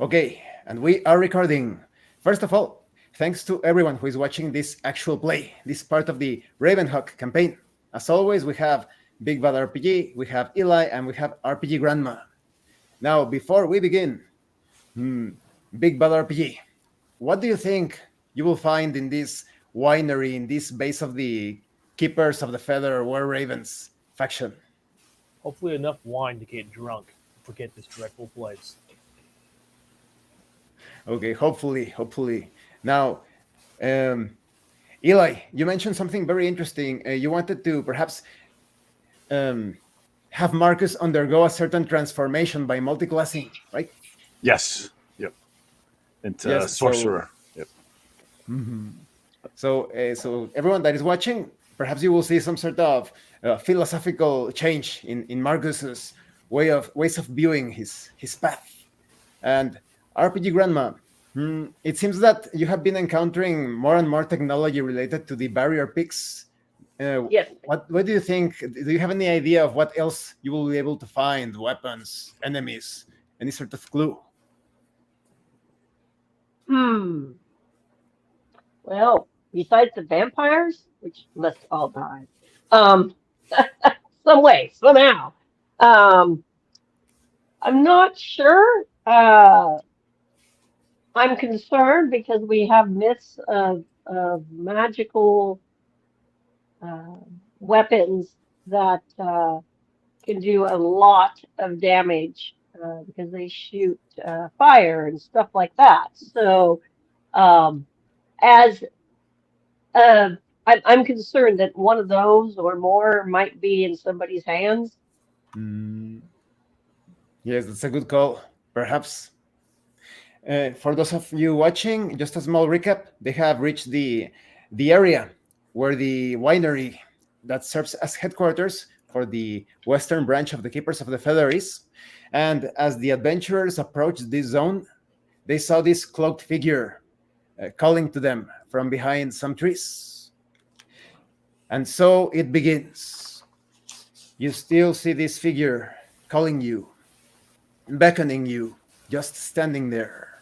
Okay, and we are recording. First of all, thanks to everyone who is watching this actual play, this part of the Ravenhawk campaign. As always, we have Big Bad RPG, we have Eli, and we have RPG Grandma. Now, before we begin, Big Bad RPG, what do you think you will find in this winery, in this base of the Keepers of the Feather Were Ravens faction? Hopefully enough wine to get drunk and forget this dreadful place. Okay, hopefully. Now, um, Eli, you mentioned something very interesting. You wanted to perhaps um, have Marcus undergo a certain transformation by multiclassing, right? Yes. Yep. Into Yes. sorcerer. Yep. So everyone that is watching, perhaps you will see some sort of philosophical change in Marcus's ways of viewing his path. And RPG Grandma, it seems that you have been encountering more and more technology related to the barrier picks. Yes. What do you think? Do you have any idea of what else you will be able to find? Weapons, enemies, any sort of clue? Well, besides the vampires, which let's all die, um, some way, somehow. Um, I'm not sure. I'm concerned because we have myths of magical uh, weapons that can do a lot of damage because they shoot fire and stuff like that. So, um, as uh, I'm concerned that one of those or more might be in somebody's hands. Mm, yes, that's a good call. Perhaps for those of you watching, just a small recap: they have reached the area where the winery that serves as headquarters for the western branch of the Keepers of the Feather is. And as the adventurers approached this zone, they saw this cloaked figure calling to them from behind some trees. And so it begins. You still see this figure calling you, beckoning you, just standing there.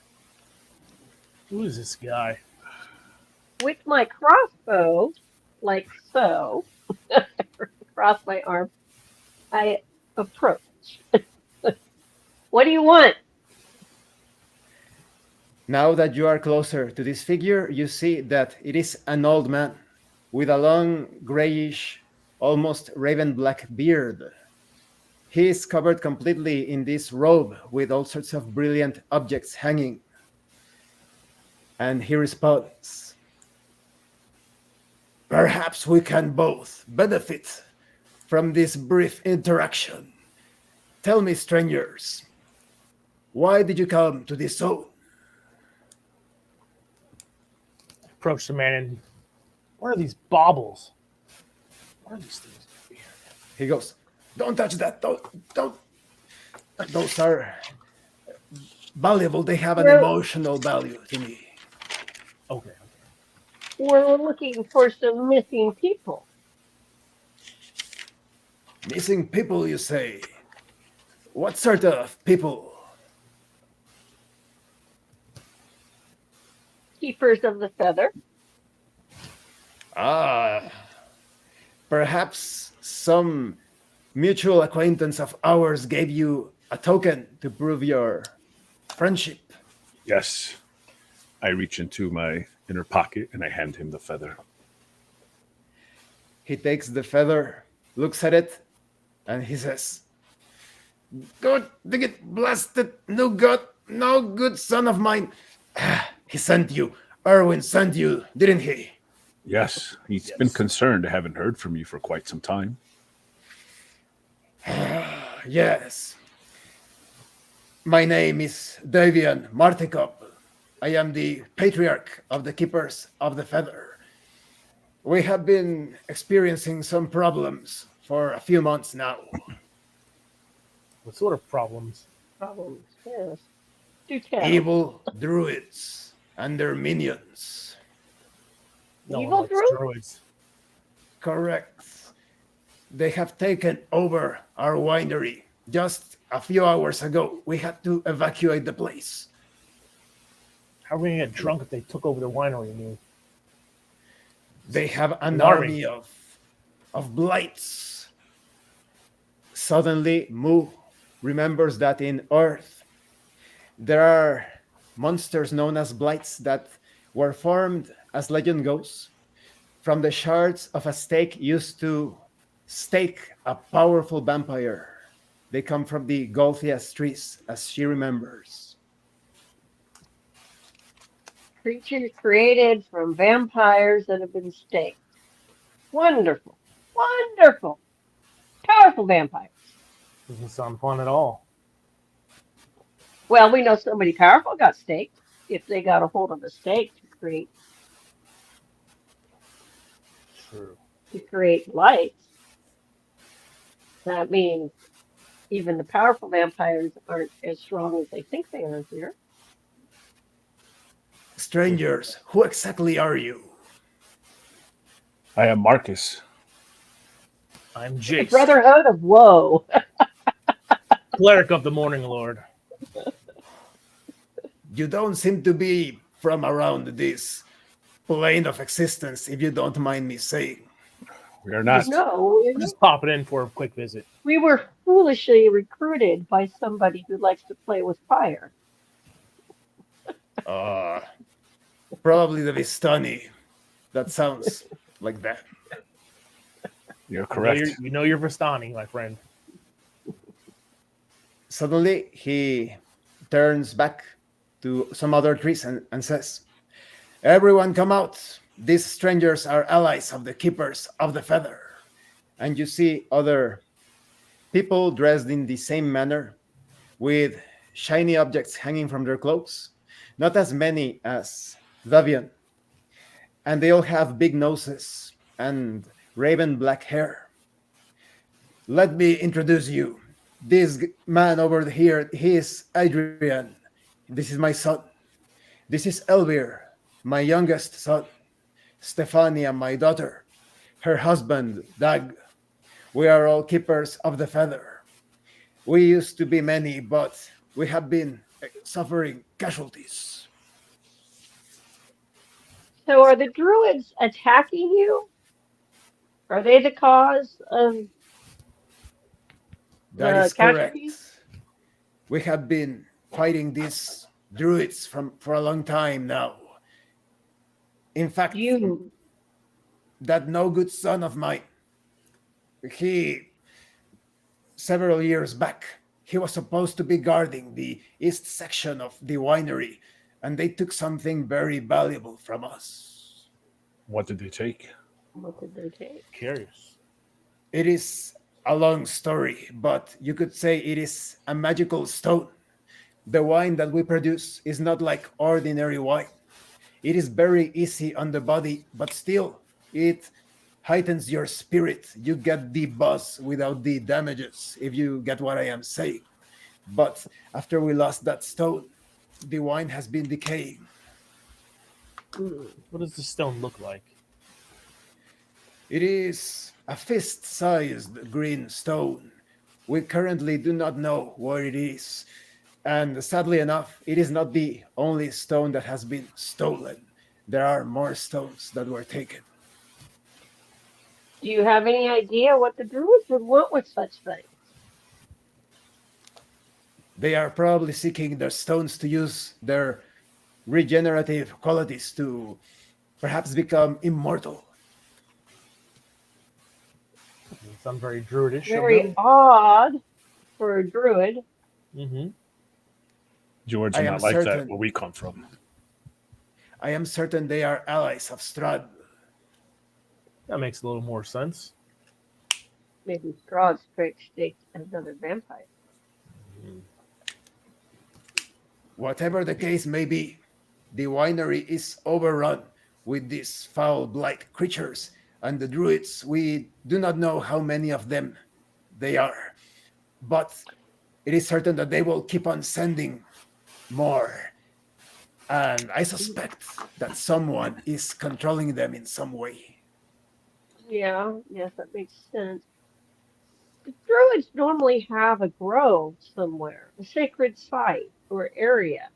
Who is this guy? With my crossbow, like so, across my arm, I approach. What do you want? Now that you are closer to this figure, you see that it is an old man with a long, grayish, almost raven black beard. He is covered completely in this robe with all sorts of brilliant objects hanging. And he responds, "Perhaps we can both benefit from this brief interaction. Tell me, strangers, why did you come to this zone?" Approach the man and what are these baubles? What are these things? He goes, "Don't touch that. Don't. Those are valuable. They have an We're, emotional value to me." Okay. we're looking for some missing people. Missing people, you say? What sort of people? Keepers of the feather. Ah, perhaps some mutual acquaintance of ours gave you a token to prove your friendship. Yes. I reach into my inner pocket and I hand him the feather. He takes the feather, looks at it, and he says, "Go dig it, blasted, no good son of mine. He sent you. Erwin sent you, didn't he?" Yes. He's been concerned. I haven't heard from you for quite some time. "Yes. My name is Davian Martikop. I am the patriarch of the Keepers of the Feather. We have been experiencing some problems for a few months now. What sort of problems? Problems. Yes. Do tell. Evil druids and their minions." No Evil one likes druid? druids. "Correct. They have taken over our winery. Just a few hours ago, we had to evacuate the place. How are we gonna get drunk if they took over the winery? I mean, They have an army. army of blights. Suddenly, Mu remembers that in Earth there are monsters known as blights that were formed, as legend goes, from the shards of a stake used to stake a powerful vampire. They come from the Golthias trees, as she remembers. Creatures created from vampires that have been staked. Wonderful. Wonderful. Powerful vampires. Doesn't sound fun at all. Well, we know somebody powerful got staked if they got a hold of a stake True. to create lights. That means even the powerful vampires aren't as strong as they think they are here. Strangers, who exactly are you? I am Marcus. I'm The Jace, Brotherhood of Woe. cleric of the Morning Lord. You don't seem to be from around this plane of existence, if you don't mind me saying. We are not. No, We're just popping in for a quick visit. we were foolishly recruited by somebody who likes to play with fire. Uh, Probably the Vistani. That sounds like that. You're correct. You know you're Vistani, my friend. Suddenly, he turns back to some other trees and says, "Everyone come out. These strangers are allies of the Keepers of the Feather." And you see other people dressed in the same manner, with shiny objects hanging from their cloaks. Not as many as Davian. And they all have big noses and raven black hair. Let me introduce you. This man over here, he is Adrian. This is my son. This is Elvir, my youngest son. Stefania, my daughter. Her husband, Dag. We are all keepers of the feather. We used to be many, but we have been suffering casualties. So are the druids attacking you? Are they the cause of That the is correct. casualties? We have been fighting these druids for a long time now. In fact, You, that no good son of mine, he several years back, he was supposed to be guarding the east section of the winery, and they took something very valuable from us. What did they take? what did they take? Curious. It is a long story, but you could say it is a magical stone. The wine that we produce is not like ordinary wine. It is very easy on the body, but still, it heightens your spirit. You get the buzz without the damages, if you get what I am saying. But after we lost that stone, the wine has been decaying. What does the stone look like? It is a fist-sized green stone. We currently do not know where it is. And sadly enough, it is not the only stone that has been stolen. There are more stones that were taken. Do you have any idea what the druids would want with such things? They are probably seeking the stones to use their regenerative qualities to perhaps become immortal. Doesn't sound very druidish. Very odd for a druid. Mm-hmm. George I are am not like that certain. where we come from. I am certain they are allies of Strahd. That makes a little more sense. Maybe Strahd staked another vampire. Whatever the case may be, the winery is overrun with these foul blight creatures, and the druids, we do not know how many of them they are. But it is certain that they will keep on sending more. And I suspect that someone is controlling them in some way. Yeah, yes, that makes sense. The druids normally have a grove somewhere, a sacred site or area.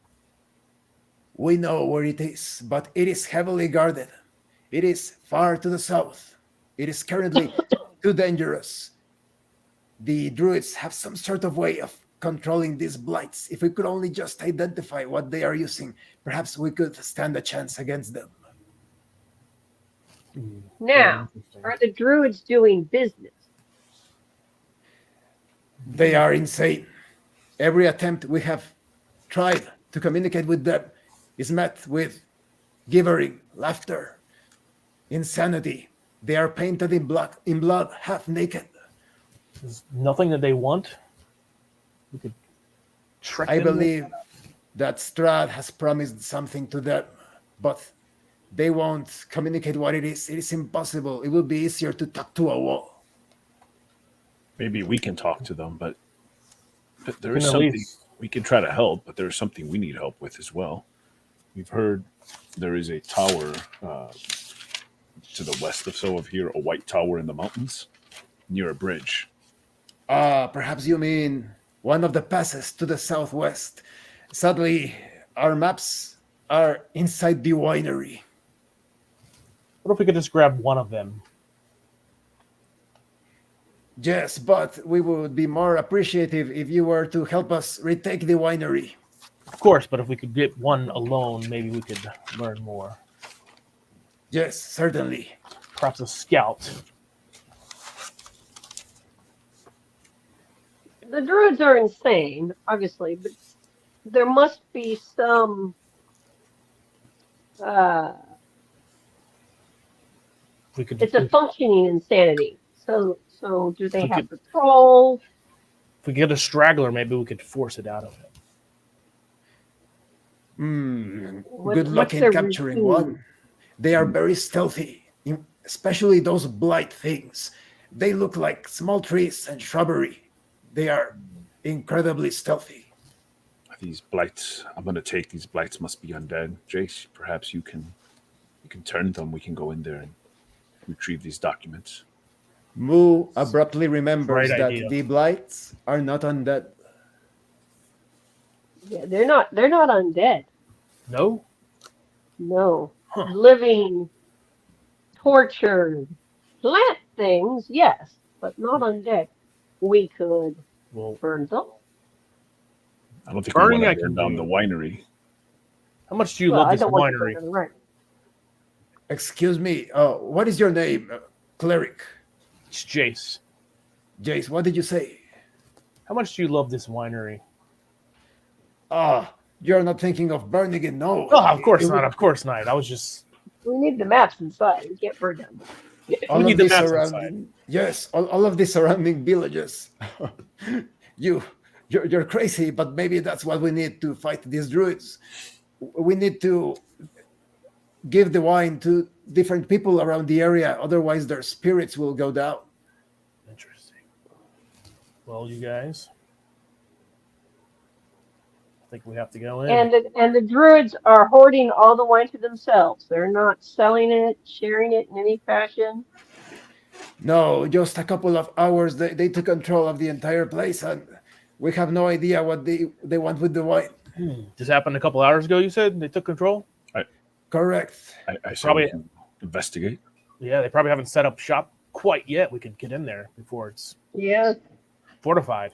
We know where it is, but it is heavily guarded. It is far to the south. It is currently too dangerous. The druids have some sort of way of controlling these blights. If we could only just identify what they are using, perhaps we could stand a chance against them. Now, are the druids doing business? They are insane. Every attempt we have tried to communicate with them is met with gibbering, laughter, insanity. They are painted in blood, half naked. There's nothing that they want. We could trick I them. believe that Strahd has promised something to them, but they won't communicate what it is. It is impossible. It will be easier to talk to a wall. Maybe we can talk to them, but there We is can at something least- we can try to help, but there's something we need help with as well. We've heard there is a tower to the west of here, a white tower in the mountains near a bridge. Perhaps you mean one of the passes to the southwest. Sadly, our maps are inside the winery. What if we could just grab one of them? Yes, but we would be more appreciative if you were to help us retake the winery. Of course, but if we could get one alone, maybe we could learn more. Yes, certainly. Perhaps a scout. The druids are insane, obviously, but there must be some We could. it's a functioning insanity. So do they We have could- patrol? If we get a straggler, maybe we could force it out of him. Good luck What's in their capturing routine? one. They are very stealthy, especially those blight things. They look like small trees and shrubbery. They are incredibly stealthy. These blights, I'm going to take these blights must be undead. Jace, perhaps you can turn them. We can go in there and retrieve these documents. Moo abruptly remembers Great that idea. the blights are not undead. Yeah, they're not undead. No? No. Huh. Living, tortured, plant things, yes, but not undead. We could Well, burn them. I don't think Burning we I want to can burn down do. the winery. how much do you Well, love I this don't want to burn winery? them, right. Excuse me, what is your name, cleric? It's Jace. Jace, what did you say? How much do you love this winery? You're not thinking of burning it, no. Oh, of course It not. would- Of course not. I was just. We need the maps inside. We can't burn them. all We of need the the maps surrounding, yes, all of the surrounding villages. You're crazy, but maybe that's what we need to fight these druids. We need to give the wine to different people around the area, otherwise their spirits will go down. Interesting. Well, you guys. I think we have to go in. And the druids are hoarding all the wine to themselves. They're not selling it, sharing it in any fashion. No, just a couple of hours they took control of the entire place, and we have no idea what they want with the wine. This happened a couple hours ago, you said? They took control? Correct. I say Probably- we can investigate. Yeah, they probably haven't set up shop quite yet. We could get in there before it's Yeah. fortified.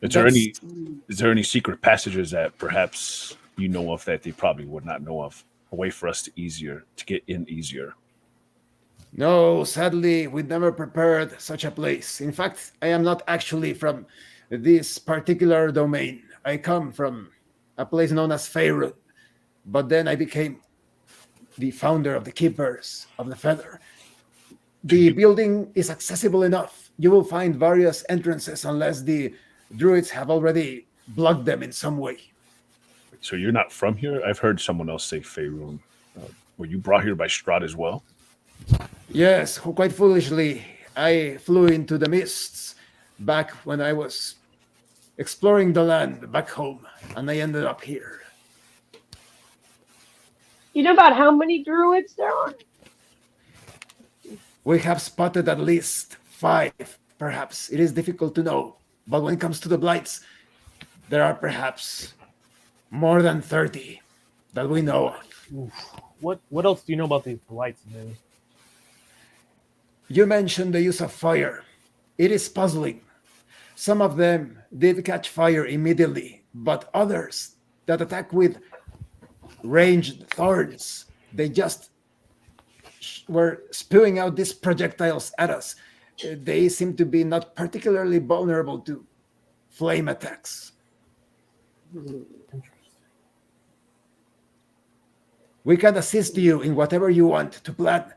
Is there any secret passages that perhaps you know of that they probably would not know of? A way for us to get in easier. No, sadly, we never prepared such a place. In fact, I am not actually from this particular domain. I come from a place known as Faerun, but then I became the founder of the Keepers of the Feather. The building is accessible enough. You will find various entrances unless the druids have already blocked them in some way. So you're not from here? I've heard someone else say Faerun. Were you brought here by Strahd as well? Yes, quite foolishly, I flew into the mists back when I was exploring the land back home, and I ended up here. You know about how many druids there are? We have spotted at least 5, perhaps. It is difficult to know, but when it comes to the blights, there are perhaps more than 30. that we know of. Oof. What else do you know about these blights, man? You mentioned the use of fire. It is puzzling. Some of them did catch fire immediately, but others that attack with ranged thorns, they just were spewing out these projectiles at us. They seem to be not particularly vulnerable to flame attacks. Interesting. We can assist you in whatever you want to plan.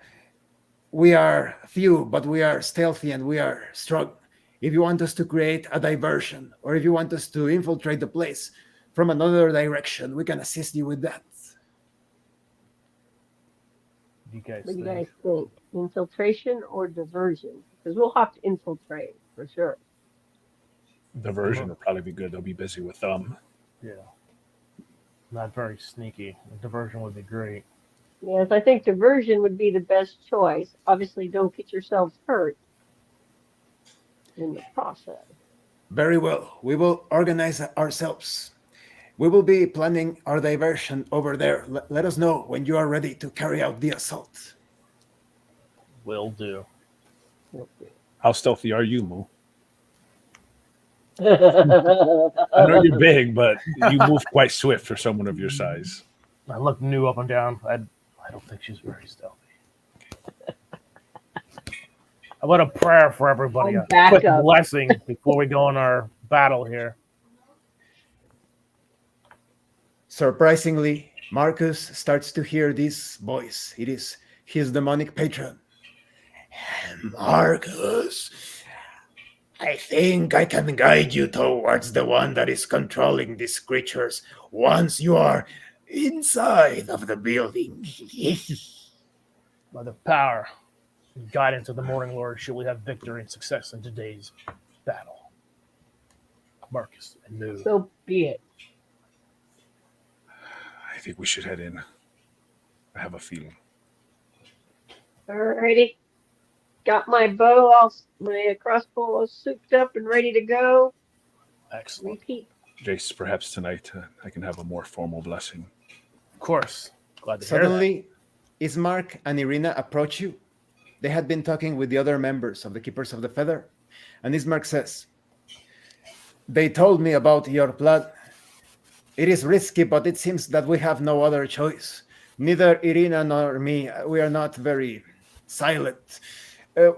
We are few, but we are stealthy and we are strong. If you want us to create a diversion, or if you want us to infiltrate the place from another direction, we can assist you with that. You guys What do you think? guys think? Infiltration or diversion? Because we'll have to infiltrate for sure. Diversion would probably be good. They'll be busy with them. Yeah. Not very sneaky. A diversion would be great. Yes, I think diversion would be the best choice. Obviously, don't get yourselves hurt in the process. Very well. We will organize ourselves. We will be planning our diversion over there. Let us know when you are ready to carry out the assault. Will do. How stealthy are you, Moo? I I know you're big, but you move quite swift for someone of your size. I look New up and down. I don't think she's very stealthy. How about a prayer for everybody? I'm A back quick up. blessing before we go on our battle here. Surprisingly, Marcus starts to hear this voice. It is his demonic patron. Marcus, I think I can guide you towards the one that is controlling these creatures once you are inside of the building. By the power and guidance of the Morning Lord, shall we have victory and success in today's battle. Marcus and New. So be it. I think we should head in. I have a feeling. Alrighty. Got my bow, my crossbow all souped up and ready to go. Excellent. Repeat. Jace, perhaps tonight I can have a more formal blessing. Of course. Glad to hear that. Suddenly, Ismark and Irina approach you. They had been talking with the other members of the Keepers of the Feather, and Ismark says, "They told me about your plan. It is risky, but it seems that we have no other choice. Neither Irina nor me, we are not very silent.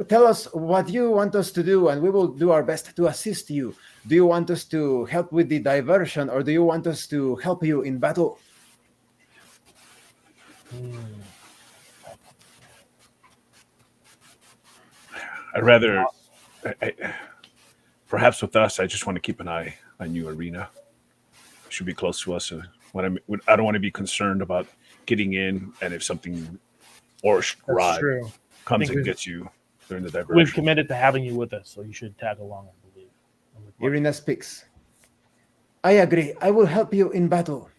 Tell us what you want us to do, and we will do our best to assist you. Do you want us to help with the diversion, or do you want us to help you in battle?" I'd rather, perhaps with us, I just want to keep an eye on you, Arena. You should be close to us. I don't want to be concerned about getting in, and if something or That's Strahd true. comes think and gets you during the diversion. We've committed to having you with us, so you should tag along, I believe. Irina speaks. "I agree. I will help you in battle."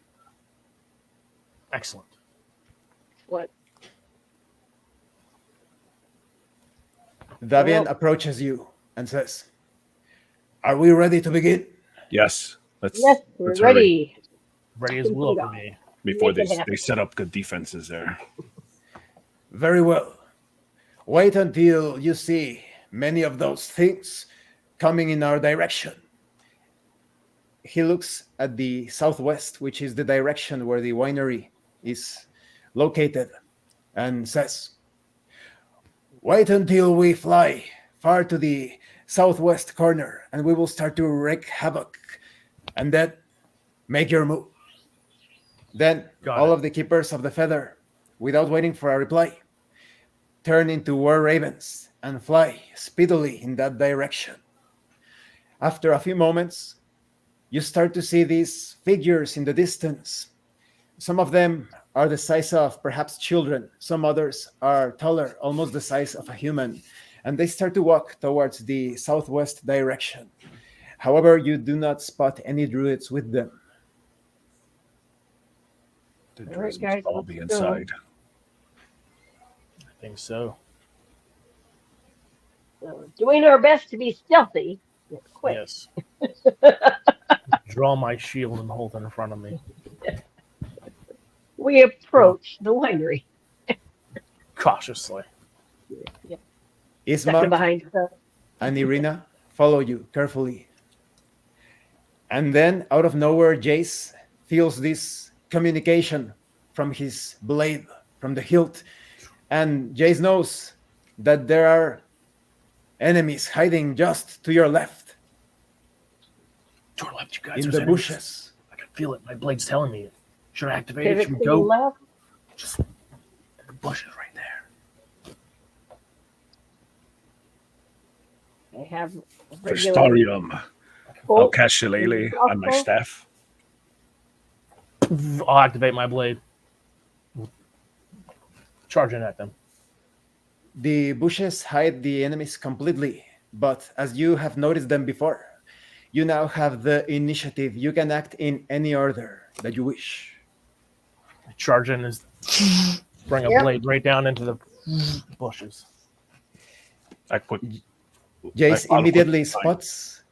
Excellent. What? Davian Well- approaches you and says, "Are we ready to begin?" Yes, let's Yes, we're let's hurry ready. Ready as will for me. before Make it happen. they set up good defenses there. Very well. Wait until you see many of those things coming in our direction. He looks at the southwest, which is the direction where the winery is located, and says, "Wait until we fly far to the southwest corner, and we will start to wreak havoc, and then make your move." Then Got all it. of the Keepers of the Feather, without waiting for a reply, turn into war ravens and fly speedily in that direction. After a few moments, you start to see these figures in the distance. Some of them are the size of perhaps children. Some others are taller, almost the size of a human. And they start to walk towards the southwest direction. However, you do not spot any druids with them. The All right, druids guys, must all let's be go. inside. I think so. So, doing our best to be stealthy. Yet quick. Yes. Draw my shield and hold it in front of me. We approach the winery. Cautiously. Yeah, second Ismark behind her. and Irina follow you carefully. And then, out of nowhere, Jace feels this communication from his blade, from the hilt. And Jace knows that there are enemies hiding just to your left To our left, you guys. in There's the enemies. bushes. I can feel it. My blade's telling me. Should I activate it? Pivot Should we to the go? left. Just the bushes right there. I have For regular Starium, I'll bolt cast Shillelagh on my crossbow. staff. I'll activate my blade. Charging at them. The bushes hide the enemies completely, but as you have noticed them before, you now have the initiative. You can act in any order that you wish. Charge in is bring a Yep. blade right down into the bushes. I put Jace I'll put immediately the sign. spots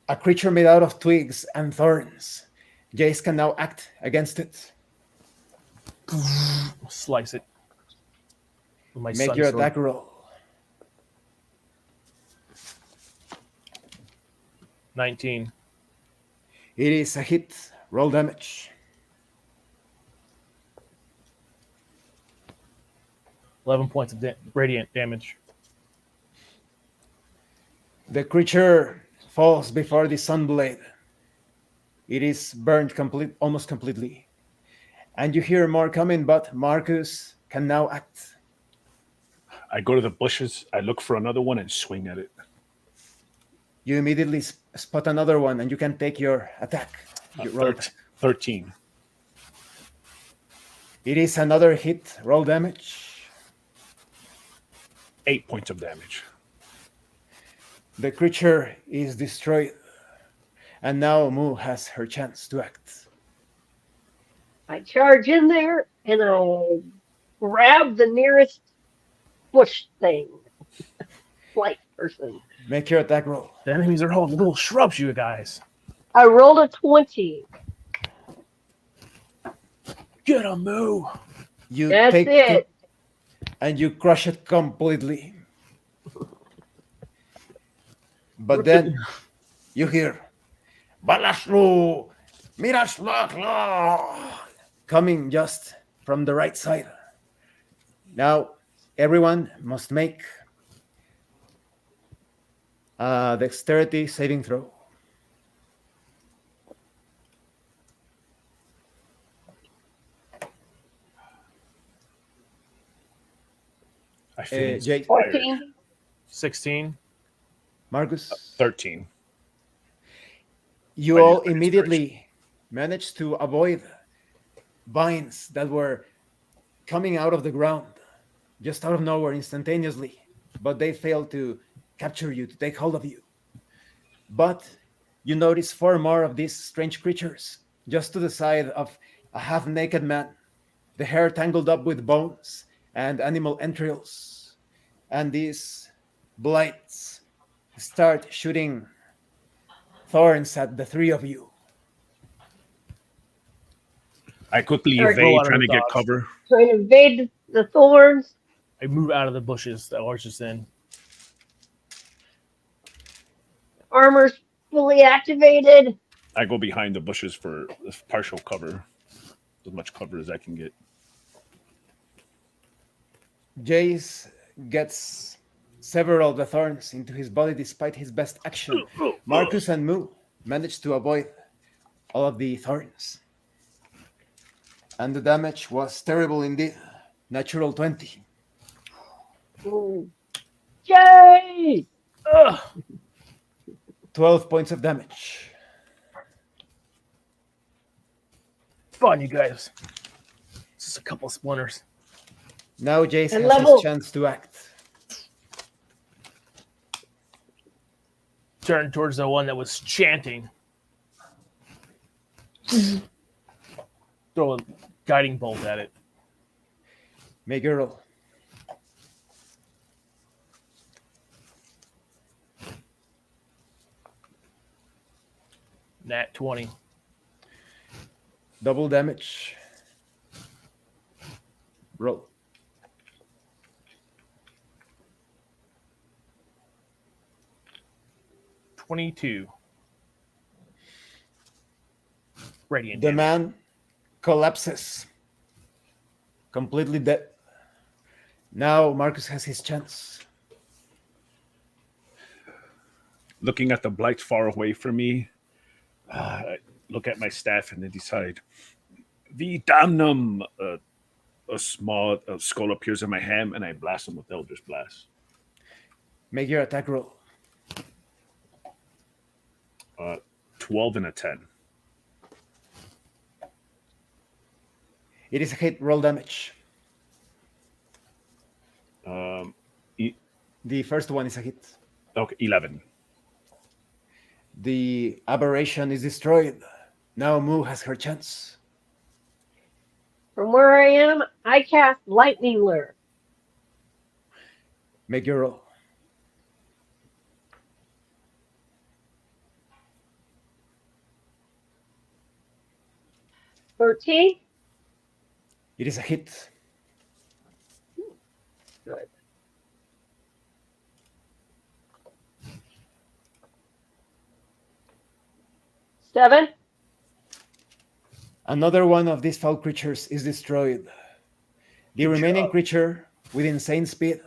a creature made out of twigs and thorns. Jace can now act against it. Slice it. With my Make sun your sword. attack roll. 19. It is a hit. Roll damage. 11 points of radiant damage. The creature falls before the sunblade. It is burned almost completely. And you hear more coming, but Marcus can now act. I go to the bushes, I look for another one and swing at it. You immediately spot another one, and you can take your attack. You roll attack. 13. It is another hit. Roll damage. 8 points of damage. The creature is destroyed. And now Mu has her chance to act. I charge in there and I grab the nearest bush thing. Flight person. Make your attack roll. The enemies are holding little shrubs, you guys. I rolled a 20. Get 'em, Moo. You That's take it. and you crush it completely. But then you hear Balaslu Mirasla coming just from the right side. Now everyone must make a dexterity saving throw. I feel Jake, inspired. 14. 16. Marcus, 13. you I all used my immediately managed to avoid vines that were coming out of the ground just out of nowhere instantaneously, but they failed to capture you, to take hold of you. But you notice 4 more of these strange creatures just to the side of a half-naked man, the hair tangled up with bones and animal entrails. And these blights start shooting thorns at the 3 of you. I quickly Alright. evade, Roll out of trying the to get dogs. cover. Trying to evade the thorns. I move out of the bushes that Lars is in. Armor's fully activated. I go behind the bushes for partial cover, as much cover as I can get. Jace gets several of the thorns into his body despite his best action. Marcus and Mu manage to avoid all of the thorns. And the damage was terrible indeed. Natural 20. Ooh. Yay! Ugh. 12 points of damage. Fun, you guys. Just a couple splinters. Now Jace And has level. his chance to act. Turn towards the one that was chanting. Throw a guiding bolt at it. Make a roll. Nat 20. Double damage. Roll. 22. Radiant The damage. man collapses. Completely dead. Now Marcus has his chance. Looking at the blight far away from me, I look at my staff and then decide. The damnum! A small skull appears in my hand, and I blast him with Eldritch Blast. Make your attack roll. 12 and a 10. It is a hit. Roll damage. The first one is a hit. Okay, 11. The aberration is destroyed. Now Moo has her chance. From where I am, I cast Lightning Lure. Make your roll. $13. It is a hit. Good. $7. Another one of these foul creatures is destroyed. The remaining creature, with insane speed,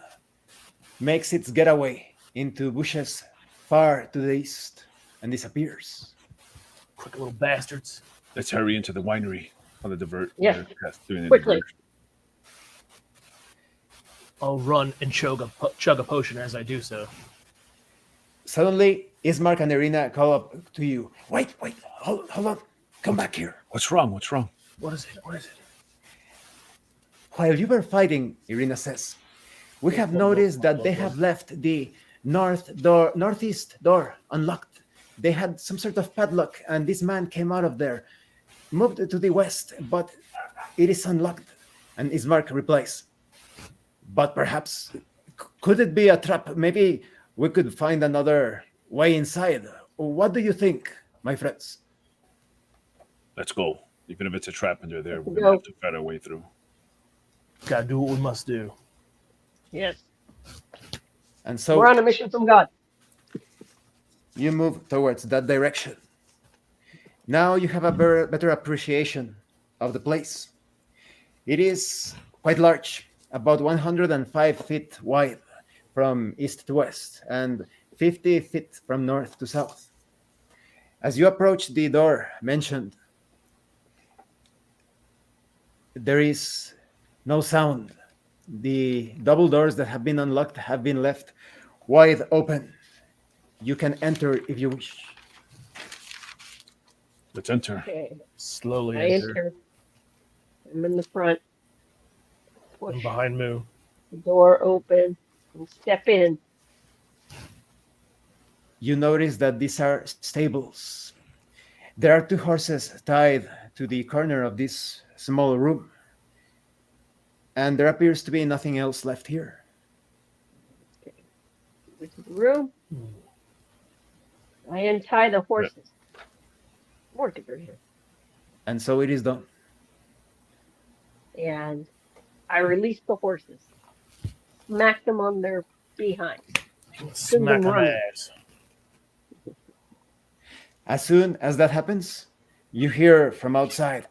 makes its getaway into bushes far to the east and disappears. Quick little bastards. Let's hurry into the winery on the divert. Yes. Doing the Quickly. diversion. I'll run and chug a potion as I do so. Suddenly, Ismark and Irina call up to you. Wait, hold on. Come back here. What's wrong? What's wrong? What is it? What is it? While you were fighting, Irina says, we have noticed that they have left the northeast door unlocked. They had some sort of padlock, and this man came out of there, moved to the west, but it is unlocked. And Ismark replies, but perhaps, could it be a trap? Maybe we could find another way inside. What do you think, my friends? Let's go. Even if it's a trap and they're there, we're Go. going to have to fight our way through. Gotta do what we must do. Yes. And so We're on a mission from God. you move towards that direction. Now you have a better appreciation of the place. It is quite large, about 105 feet wide from east to west and 50 feet from north to south. As you approach the door mentioned, there is no sound. The double doors that have been unlocked have been left wide open. You can enter if you wish. Let's enter. Okay. Slowly I enter. enter. I'm in the front. I'm Push behind Moo. the door open and step in. You notice that these are stables. There are 2 horses tied to the corner of this small room. And there appears to be nothing else left here. Into the room. I untie the horses. More diversion. And so it is done. And I release the horses. Smack them on their behinds. Smack them my running. ass. As soon as that happens, you hear from outside,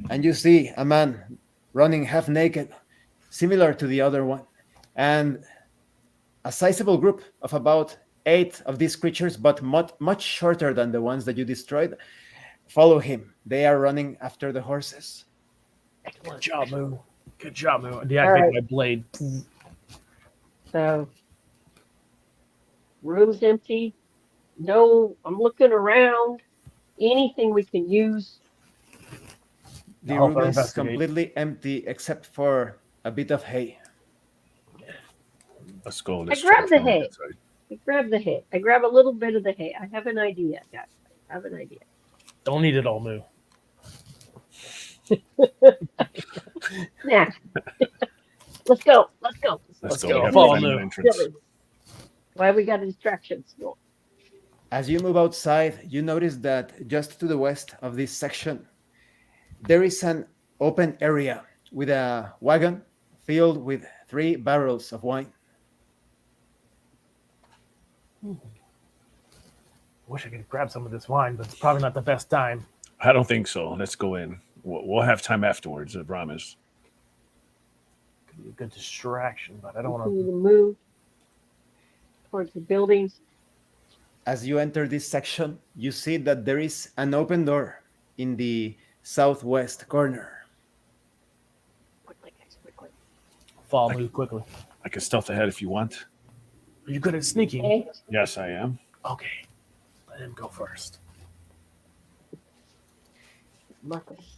and you see a man running half naked, similar to the other one, and a sizable group of about 8 of these creatures, but much shorter than the ones that you destroyed, follow him. They are running after the horses. Good job, Moo. Good job, Moo. Deactivate right. my blade. So, room's empty. No, I'm looking around. Anything we can use. The I'll room is investigate. completely empty except for a bit of hay. Let's go. I Let's grabbed try the to find hay. inside. I grab the hay. I grab a little bit of the hay. I have an idea, guys. I have an idea. Don't need it all, Moo. Nah. Let's go. Let's go. Let's go. go. We have to Follow find an Lou. entrance. Why we got distractions? No. As you move outside, you notice that just to the west of this section, there is an open area with a wagon filled with 3 barrels of wine. Wish I could grab some of this wine, but it's probably not the best time. I don't think so. Let's go in. We'll have time afterwards, I promise. Could be a good distraction, but I don't want Continue to. to move towards the buildings. As you enter this section, you see that there is an open door in the southwest corner. Quickly, guys, quickly. Fall move quickly. I can stealth ahead if you want. Are you good at sneaking? Okay. Yes, I am. Okay. Let him go first. Marcus.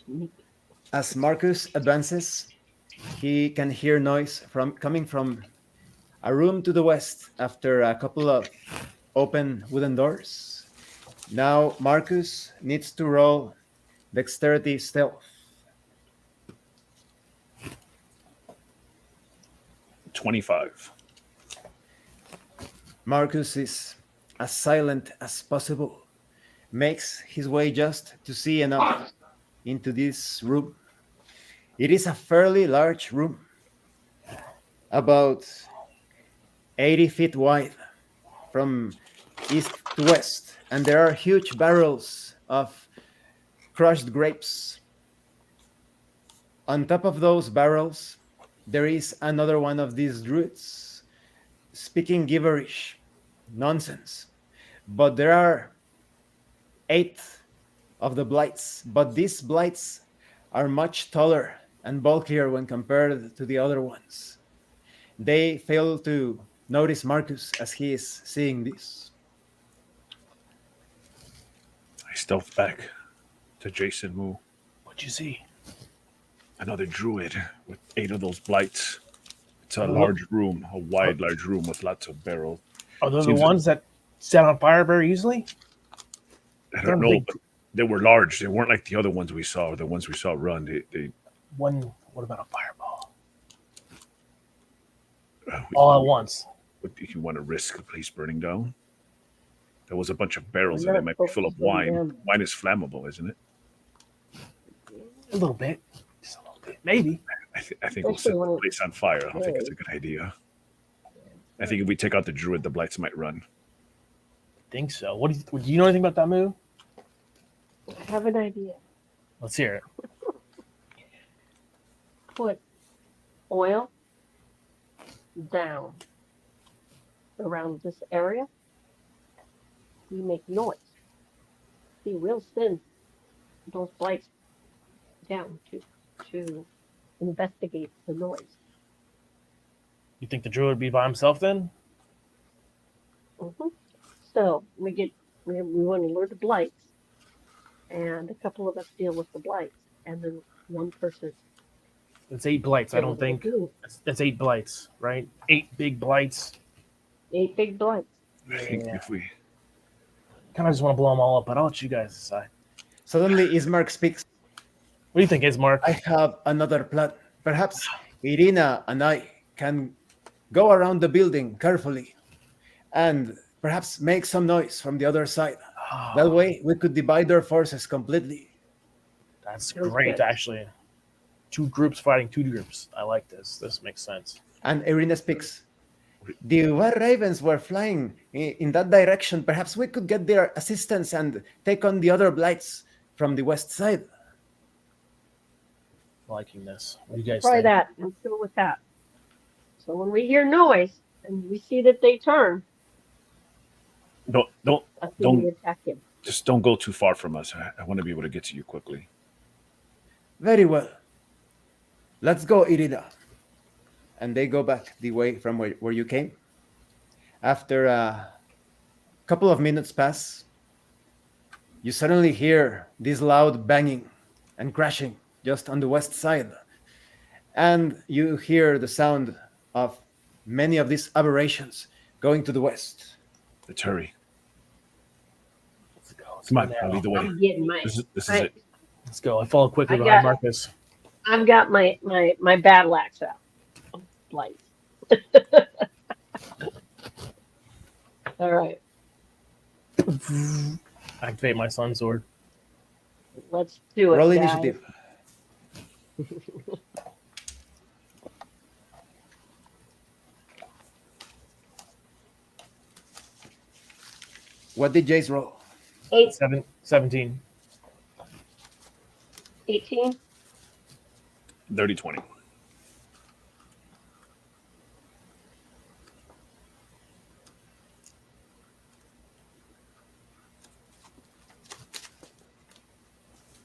Sneak. As Marcus advances, he can hear noise coming from a room to the west after a couple of open wooden doors. Now Marcus needs to roll dexterity stealth. 25. Marcus is as silent as possible, makes his way just to see enough into this room. It is a fairly large room, about 80 feet wide from east to west, and there are huge barrels of crushed grapes. On top of those barrels, there is another one of these druids speaking gibberish nonsense. But there are 8 of the blights, but these blights are much taller and bulkier when compared to the other ones. They fail to notice Marcus as he is seeing this. I stealth back to Jason Moo. What'd you see? Another druid with 8 of those blights. It's a large room, a wide, large room with lots of barrels. Are those the Seems ones that set on fire very easily? I They're don't know, big. but they were large. They weren't like the other ones we saw, or the ones we saw run. What about a fireball? We- All at once. if you want to risk the place burning down. There was a bunch of barrels We're and they not might be full of focusing wine. down. Wine is flammable, isn't it? A little bit. Just a little bit. Maybe. I think we'll set Especially the when place on fire. I don't think Yeah. it's a good idea. I think if we take out the druid, the blights might run. Think so. Do you know anything about that move? I have an idea. Let's hear it. Put oil down around this area. We make noise. See, we'll send those blights down to investigate the noise. You think the druid would be by himself then? hmm So we want to lure the blights, and a couple of us deal with the blights, and then one person. It's 8 blights, I don't think. That's 8 blights, right? 8 big blights. 8 big blights. I think Yeah. if we Kind of just want to blow them all up, but I'll let you guys decide. Suddenly, Ismark speaks. What do you think, Ismark? I have another plan. Perhaps Irina and I can go around the building carefully and perhaps make some noise from the other side. That way, we could divide our forces completely. That's Sounds great, good. actually. 2 groups fighting 2 groups. I like this. This makes sense. And Irina speaks. The White Ravens were flying in that direction. Perhaps we could get their assistance and take on the other blights from the west side. Liking this. What do you guys Try think? that. Let's go with that. So when we hear noise and we see that they turn, don't that's when we Don't- attack him. just don't go too far from us. I want to be able to get to you quickly. Very well. Let's go, Irina. And they go back the way from where you came. After a couple of minutes pass, you suddenly hear this loud banging and crashing just on the west side. And you hear the sound of many of these aberrations going to the west. Let's hurry. Let's go. Let's Come go on, now. I'll lead the way. I'm getting my. This is I, it. Let's go. I follow quickly I behind got- Marcus. I've got my battle axe out. Light. All right. Activate my sun sword. Let's do it, Roll guys. initiative. What did Jace roll? 17. 18. 30-20.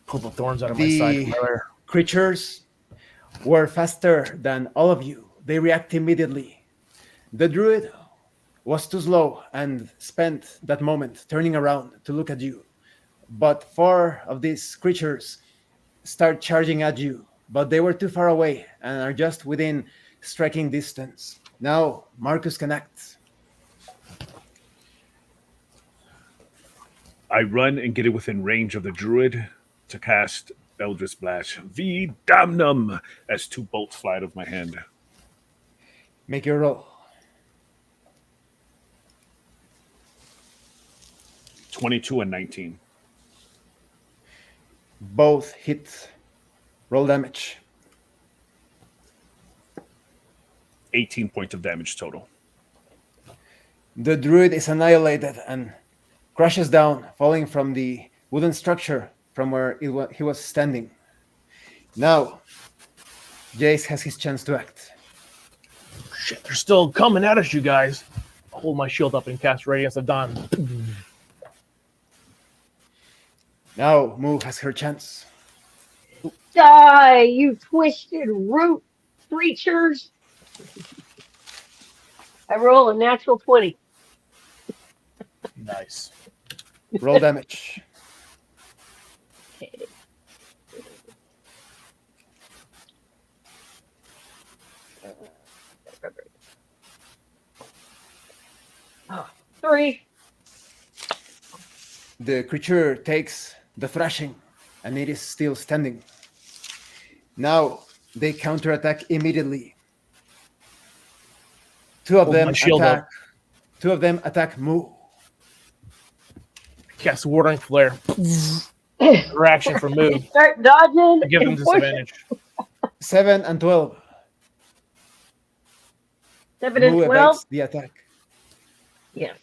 Pull the thorns out of my side. The creatures were faster than all of you. They react immediately. The druid was too slow and spent that moment turning around to look at you. But 4 of these creatures start charging at you, but they were too far away and are just within striking distance. Now Marcus can act. I run and get it within range of the druid to cast Eldritch Blast. V Damnum! As 2 bolts fly out of my hand. Make your roll. 22 and 19. Both hit. Roll damage. 18 points of damage total. The druid is annihilated and crashes down, falling from the wooden structure from where he was standing. Now, Jace has his chance to act. Shit, they're still coming at us, you guys. I'll hold my shield up and cast Radiance of Dawn. Now, Moo has her chance. Die, you twisted root creatures. I roll a natural 20. Nice. Roll damage. Okay. Oh, 3. The creature takes the thrashing, and it is still standing. Now, they counterattack immediately. 2 of Hold them my shield attack. up. 2 of them attack Moo. Cast Warding Flare. Reaction from Moo. Start dodging. I give them and pushing. disadvantage. 7 and 12. 7 and Moo 12. evades the attack. Yes.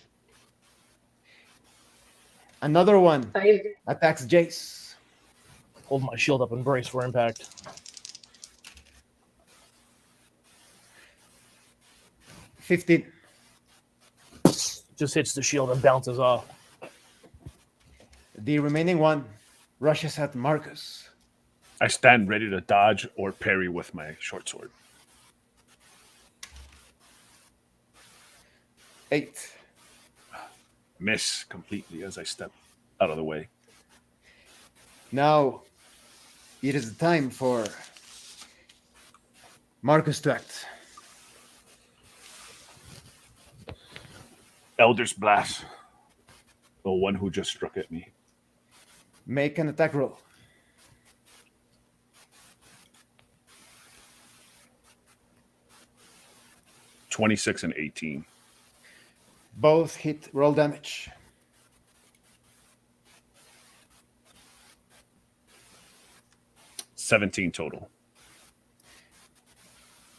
Another one I attacks Jace. Hold my shield up and brace for impact. 15. Just hits the shield and bounces off. The remaining one rushes at Marcus. I stand ready to dodge or parry with my short sword. 8. Miss completely as I step out of the way. Now, it is the time for Marcus to act. Elder's Blast. The one who just struck at me. Make an attack roll. (26 and 18). Both hit. Roll damage. (17 total).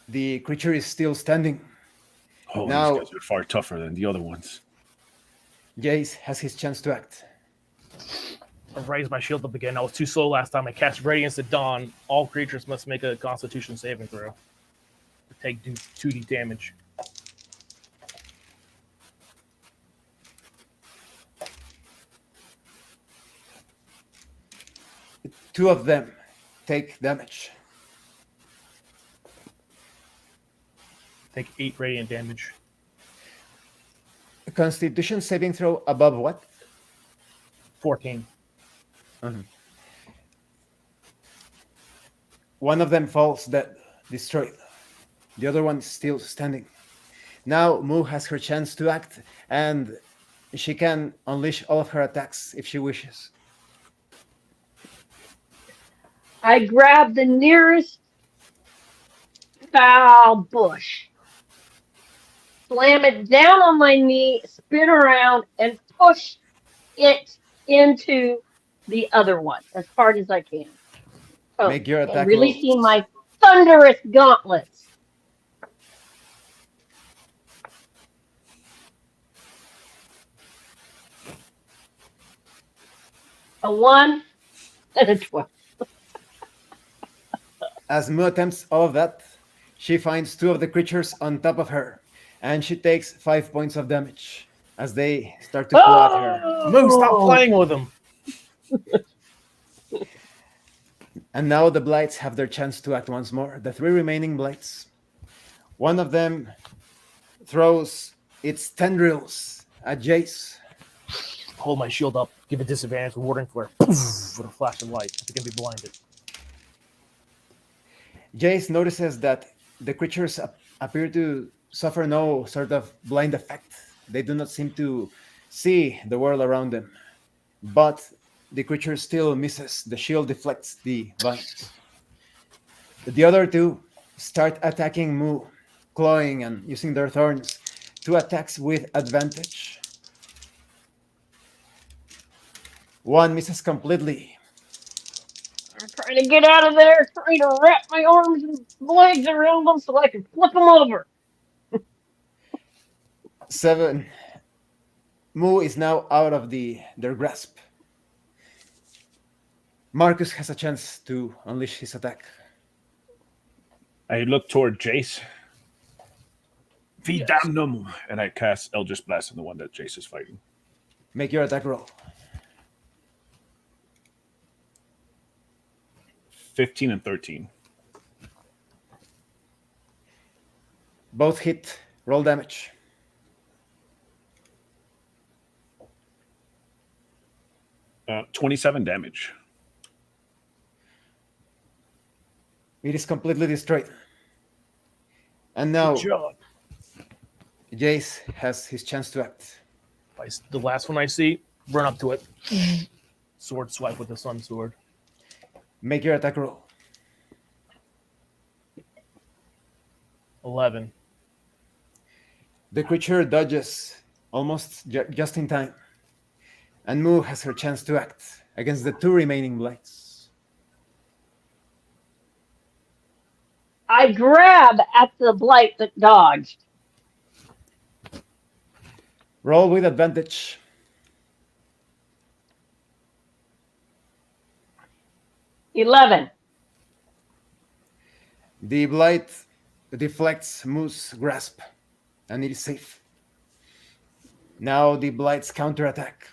The creature is still standing. Oh, Now- these guys are far tougher than the other ones. Jace has his chance to act. I raise my shield up again. I was too slow last time. I cast Radiance at Dawn. All creatures must make a Constitution saving throw. Take 2d damage. Two of them take damage. Take 8 radiant damage. A Constitution saving throw above what? 14. One of them falls dead, destroyed. The other one is still standing. Now Moo has her chance to act, and she can unleash all of her attacks if she wishes. I grab the nearest foul bush, slam it down on my knee, spin around, and push it into the other one as hard as I can. Oh, Make your and attack releasing rolls. my thunderous gauntlets. A 1 and a 12. As Mu attempts all of that, she finds two of the creatures on top of her, and she takes 5 points of damage as they start to claw at her. Moo, stop Oh! playing with him. And now the blights have their chance to act once more. The three remaining blights. One of them throws its tendrils at Jace. Hold my shield up. Give a disadvantage. Warding flare. Poof, with a flash of light. It can be blinded. Jace notices that the creatures appear to suffer no sort of blind effect. They do not seem to see the world around them. But the creature still misses. The shield deflects the vines. The other two start attacking Mu, clawing and using their thorns. 2 attacks with advantage. One misses completely. I'm trying to get out of there, trying to wrap my arms and legs around them so I can flip them over. 7. Mu is now out of their grasp. Marcus has a chance to unleash his attack. I look toward Jace. Vidamnum. And I cast Eldritch Blast on the one that Jace is fighting. Make your attack roll. 15 and 13. Both hit. Roll damage. Uh, 27 damage. It is completely destroyed. And now Good job. Jace has his chance to act. The last one I see, run up to it. Sword swipe with the sun sword. Make your attack roll. 11. The creature dodges almost just in time. And Mu has her chance to act against the 2 remaining blights. I grab at the blight that dodged. Roll with advantage. 11. The blight deflects Mu's grasp, and it is safe. Now the blight's counterattack.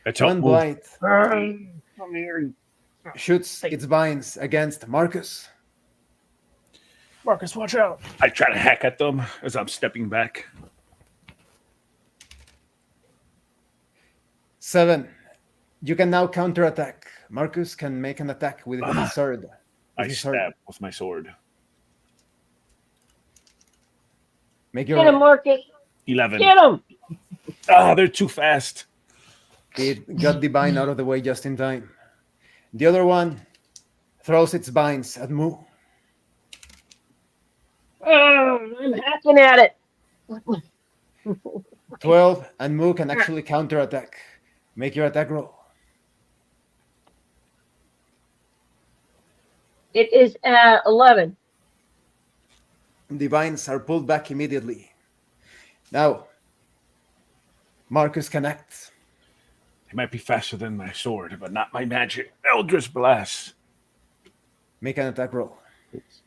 I tell One Mu, blight Come here. shoots its vines against Marcus. Marcus, watch out. I try to hack at them as I'm stepping back. 7. You can now counterattack. Marcus can make an attack with his sword. I stab with my sword. Make Get him, your. Marcus. 11. Get him. Ah, they're too fast. It got the vine out of the way just in time. The other one throws its vines at Mu. Oh, I'm hacking at it. 12, and Mu can actually counterattack. Make your attack roll. It is 11. The vines are pulled back immediately. Now, Marcus can act. It might be faster than my sword, but not my magic. Eldritch Blast. Make an attack roll. Oops.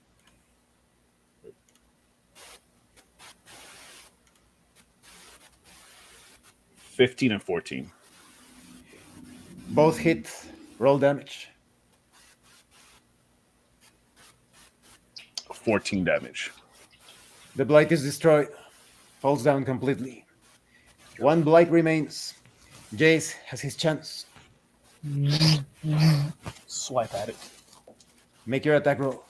$15 and 14. Both hit. Roll damage. 14 damage. The blight is destroyed. Falls down completely. One blight remains. Jace has his chance. Swipe at it. Make your attack roll.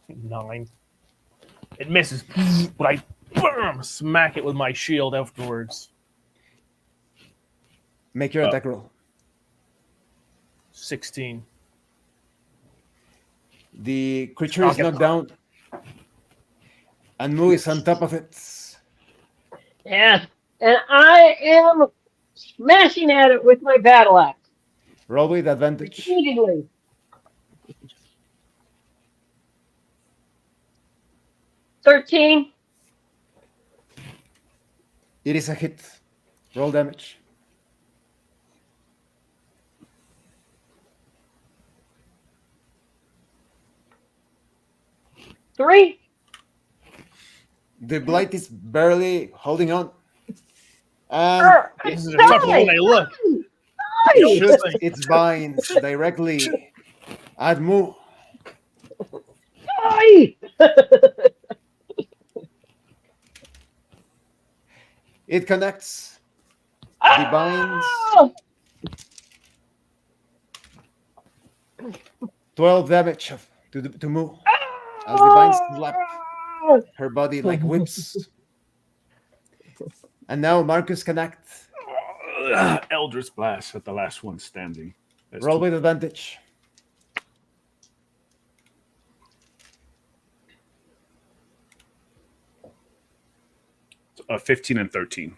9. It misses, but I smack it with my shield afterwards. Make your attack roll. 16. The creature I'll is get knocked down. And Mu is on top of it. Yeah. and I am smashing at it with my battle axe Roll with advantage. repeatedly. 13. It is a hit. Roll damage. 3. The blight is barely holding on. And Er, it These are tougher than die! they look. Die! shoots its vines directly at Moo. Die! It connects the vines. Ah! 12 damage to Moo as the vines slap Ah! her body like whips. And now Marcus connect. Eldritch Blast at the last one standing. That's Roll with advantage. two- 15 and 13.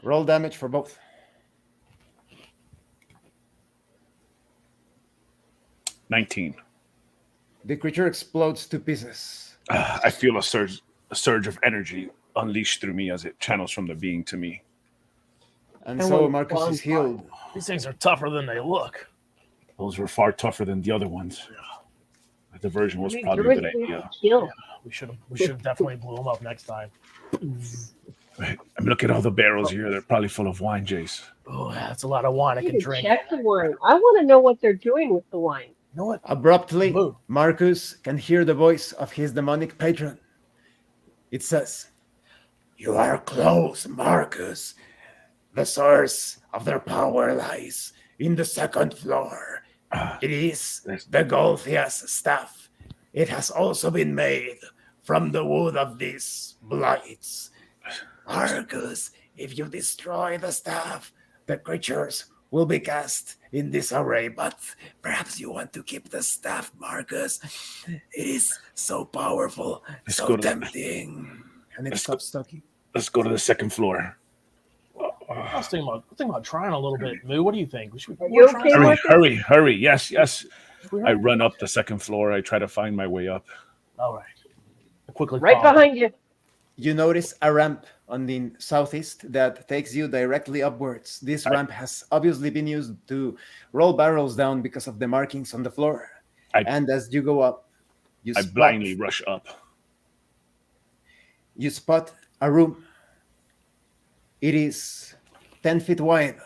Roll damage for both. 19. The creature explodes to pieces. I feel a surge of energy unleashed through me as it channels from the being to me. And And so when Marcus gone is healed. These things are tougher than they look. Those were far tougher than the other ones. The diversion was Maybe probably a druids good we idea. have to kill. We should have definitely blew them up next time. Right. I mean, look at all the barrels here. They're probably full of wine, Jace. Oh, that's a lot of wine I need can to drink. check the wine. I want to know what they're doing with the wine. You know what? Abruptly, Moo. Marcus can hear the voice of his demonic patron. It says, "You are close, Marcus. The source of their power lies in the second floor. It is the Golthias staff. It has also been made from the wood of these blights. Marcus, if you destroy the staff, the creatures will be cast in disarray. But perhaps you want to keep the staff, Marcus. It is so powerful, Let's so go to- tempting." And it let's stops talking. Let's go to the second floor. I was thinking about trying a little bit. Moo, what do you think? We should. Are you okay, Hurry, Marcus? hurry, hurry. Yes, yes. We I run up the second floor. I try to find my way up. All right. I quickly. Right follow. behind you. You notice a ramp on the southeast that takes you directly upwards. This ramp has obviously been used to roll barrels down because of the markings on the floor. And as you go up, I blindly rush up. you spot a room. It is 10 feet wide,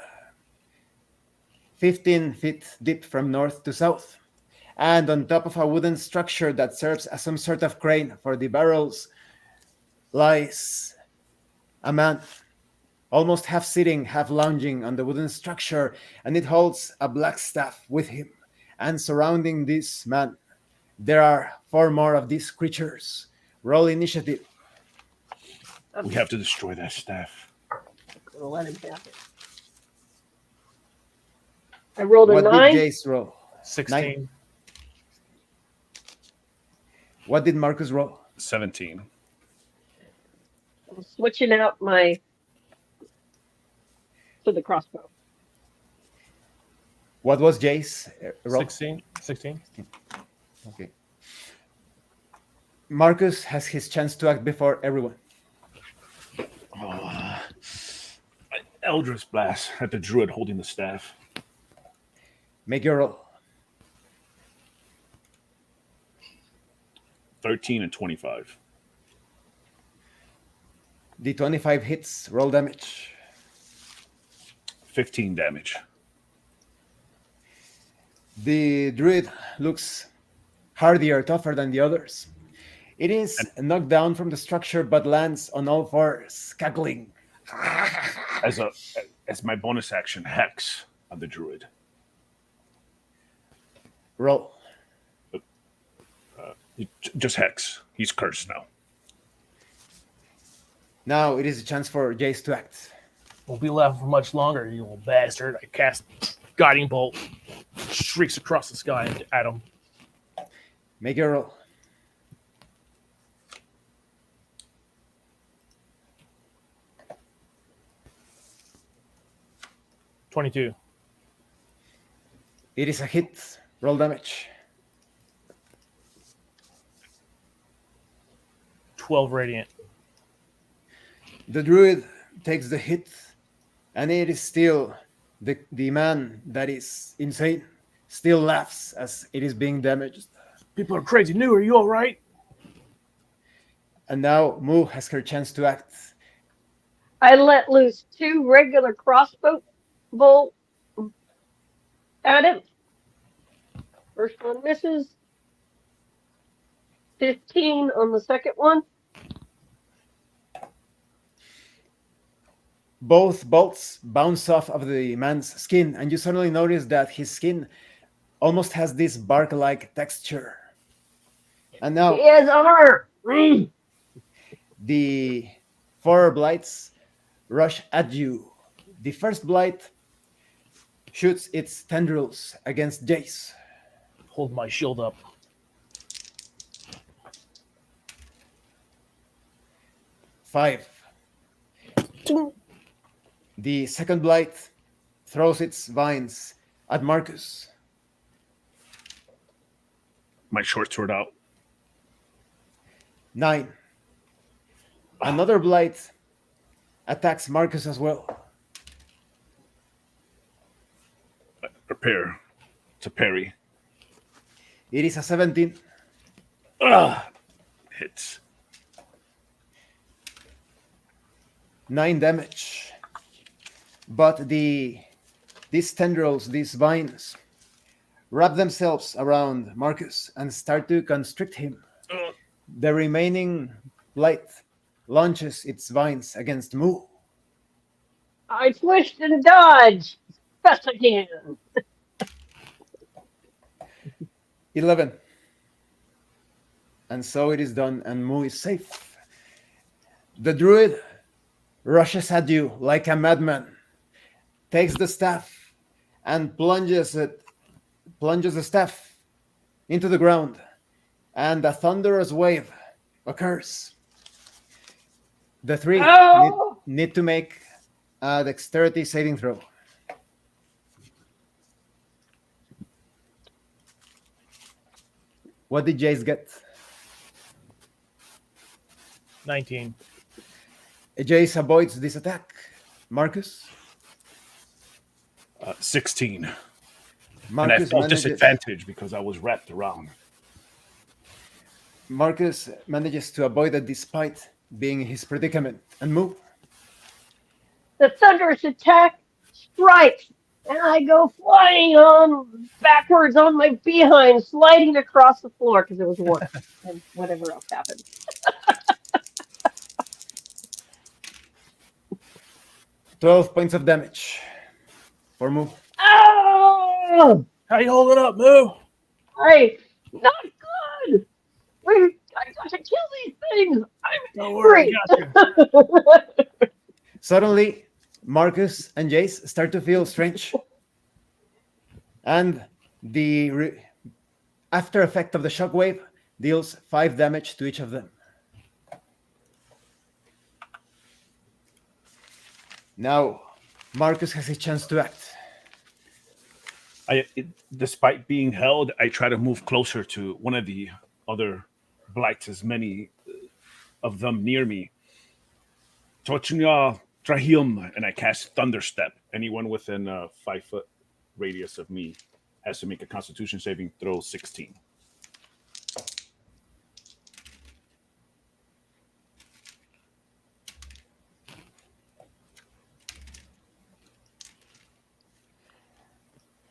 15 feet deep from north to south. And on top of a wooden structure that serves as some sort of crane for the barrels lies a man, almost half sitting, half lounging on the wooden structure, and it holds a black staff with him. And surrounding this man, there are 4 more of these creatures. Roll initiative. We have to destroy that staff. I'm gonna let him have it. I rolled a What 9. did Jace roll? 16. What did Marcus roll? 17. I'm switching out my to the crossbow. What was Jace? Roll? 16. 16. Okay. Marcus has his chance to act before everyone. Eldritch Blast at the druid holding the staff. Make your roll. 13 and 25. The 25 hits. Roll damage. 15 damage. The druid looks hardier, tougher than the others. It is knocked down from the structure but lands on all fours, cackling. As my bonus action, Hex on the druid. Roll. Just Hex. He's cursed now. Now it is a chance for Jace to act. Won't be left for much longer, you little bastard. I cast Guiding Bolt. Shrieks across the sky at him. Make your roll. 22. It is a hit. Roll damage. 12 radiant. The druid takes the hit, and it is still the man that is insane still laughs as it is being damaged. People are crazy. New, are you all right? And now Moo has her chance to act. I let loose 2 regular crossbow bolt at him. First one misses. 15 on the second one. Both bolts bounce off of the man's skin, and you suddenly notice that his skin almost has this bark-like texture. And now He has armor. the 4 blights rush at you. The first blight shoots its tendrils against Jace. Hold my shield up. 5. The second blight throws its vines at Marcus. My short sword out. 9. Another blight attacks Marcus as well. Prepare to parry. It is a 17. Hits. 9 damage. But these tendrils, these vines, wrap themselves around Marcus and start to constrict him. The remaining blight launches its vines against Moo. I twitched and dodged. Best I can. 11. And so it is done, and Moo is safe. The druid rushes at you like a madman, takes the staff, and plunges the staff into the ground, and a thunderous wave occurs. The 3 need to make a dexterity saving throw. What did Jace get? 19. Jace avoids this attack. Marcus? 16. And I Marcus felt manages, disadvantage because I was wrapped around. Marcus manages to avoid it despite being in his predicament and move. The thunderous attack strikes, and I go flying on backwards on my behind, sliding across the floor because it was warm and whatever else happened. 12 points of damage for Moo. Oh, How you holding up, Moo? hey, not good. I got to kill these things. Don't I'm worry, angry. I got you. Suddenly, Marcus and Jace start to feel strange. And the after effect of the shockwave deals 5 damage to each of them. Now, Marcus has his chance to act. Despite being held, I try to move closer to one of the other blights, as many of them near me. Tochnya Trahim, and I cast Thunderstep. Anyone within a 5-foot radius of me has to make a Constitution saving throw 16.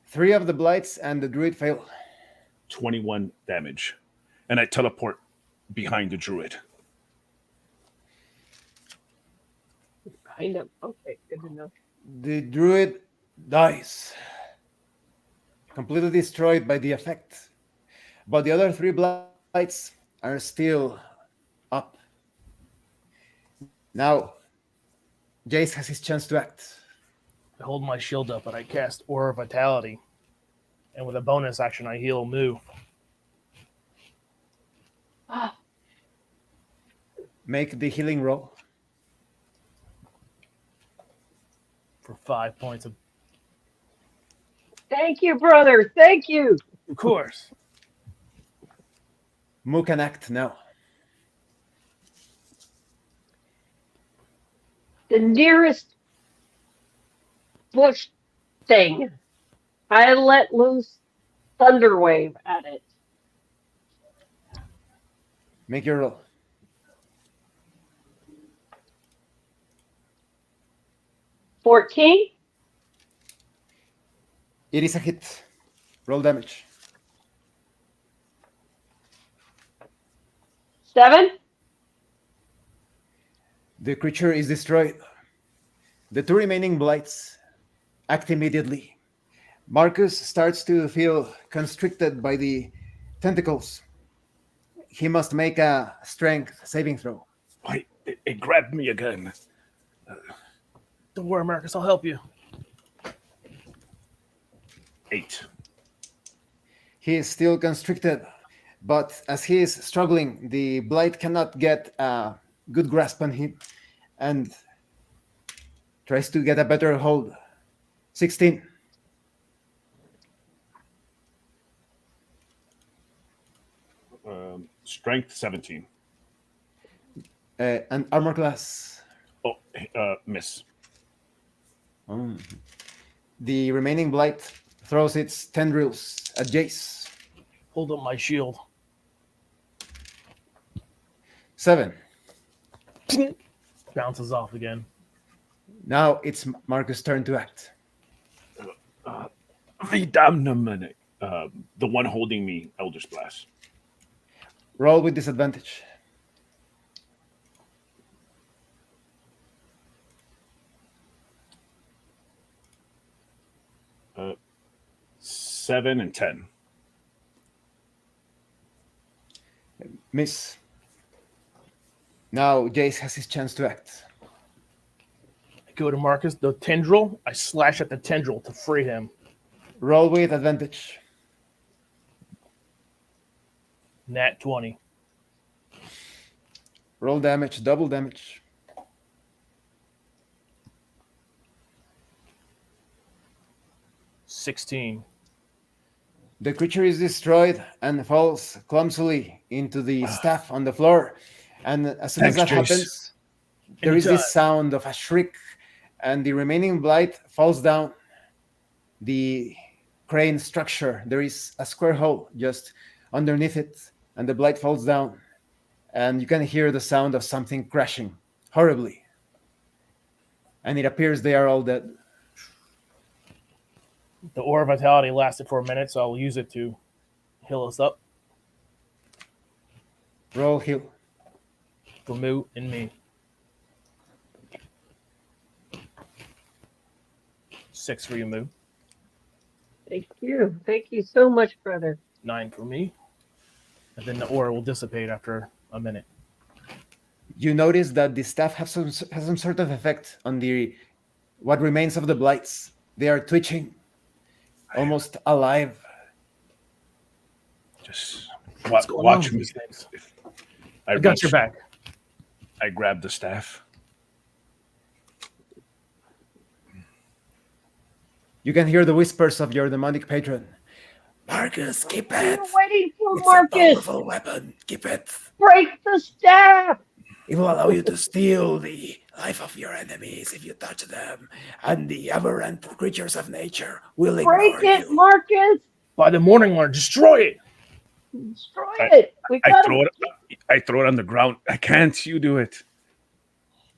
Three of the blights and the druid fail. 21 damage. And I teleport behind the druid. Kind of. Okay, good to know. The druid dies, completely destroyed by the effect. But the other 3 blights are still up. Now, Jace has his chance to act. I hold my shield up and I cast Aura of Vitality. And with a bonus action, I heal Moo. Make the healing roll. For 5 points of Thank you, brother. Thank you. Of course. Moo can act now. The nearest bush thing. I let loose Thunderwave at it. Make your roll. 14. It is a hit. Roll damage. 7. The creature is destroyed. The two remaining blights act immediately. Marcus starts to feel constricted by the tentacles. He must make a strength saving throw. Wait, it grabbed me again. Don't worry, Marcus. I'll help you. 8. He is still constricted, but as he is struggling, the blight cannot get a good grasp on him and tries to get a better hold. 16. Strength 17. And armor class. Oh, miss. The remaining blight throws its tendrils at Jace. Hold up my shield. 7. Bounces off again. Now it's Marcus' turn to act. Vidamnamanic. The one holding me, Elder Splash. Roll with disadvantage. Uh, 7 and 10. Miss. Now Jace has his chance to act. I go to Marcus. The tendril. I slash at the tendril to free him. Roll with advantage. Nat 20. Roll damage, double damage. $16. The creature is destroyed and falls clumsily into the staff on the floor. And as soon as Thanks, that Jace. happens, there is Anytime. this sound of a shriek, and the remaining blight falls down. The crane structure, there is a square hole just underneath it, and the blight falls down. And you can hear the sound of something crashing horribly. And it appears they are all dead. The Aura of Vitality lasted for a minute, so I'll use it to heal us up Roll heal. for Moo and me. 6 for you, Moo. Thank you. Thank you so much, brother. 9 for me. And then the aura will dissipate after a minute. You notice that the staff has some sort of effect on the what remains of the blights. They are twitching, almost alive. Just What's going on watch with me. these things? I I got reach, your back. I grab the staff. You can hear the whispers of your demonic patron. Marcus, keep What are it. you waiting for, It's a Marcus? powerful weapon. Keep it. Break the staff. It will allow you to steal the life of your enemies if you touch them, and the aberrant creatures of nature will Break ignore it, you. Marcus. By the morning lord, destroy it. Destroy it. We I got throw to. it. I throw it on the ground. I can't. You do it.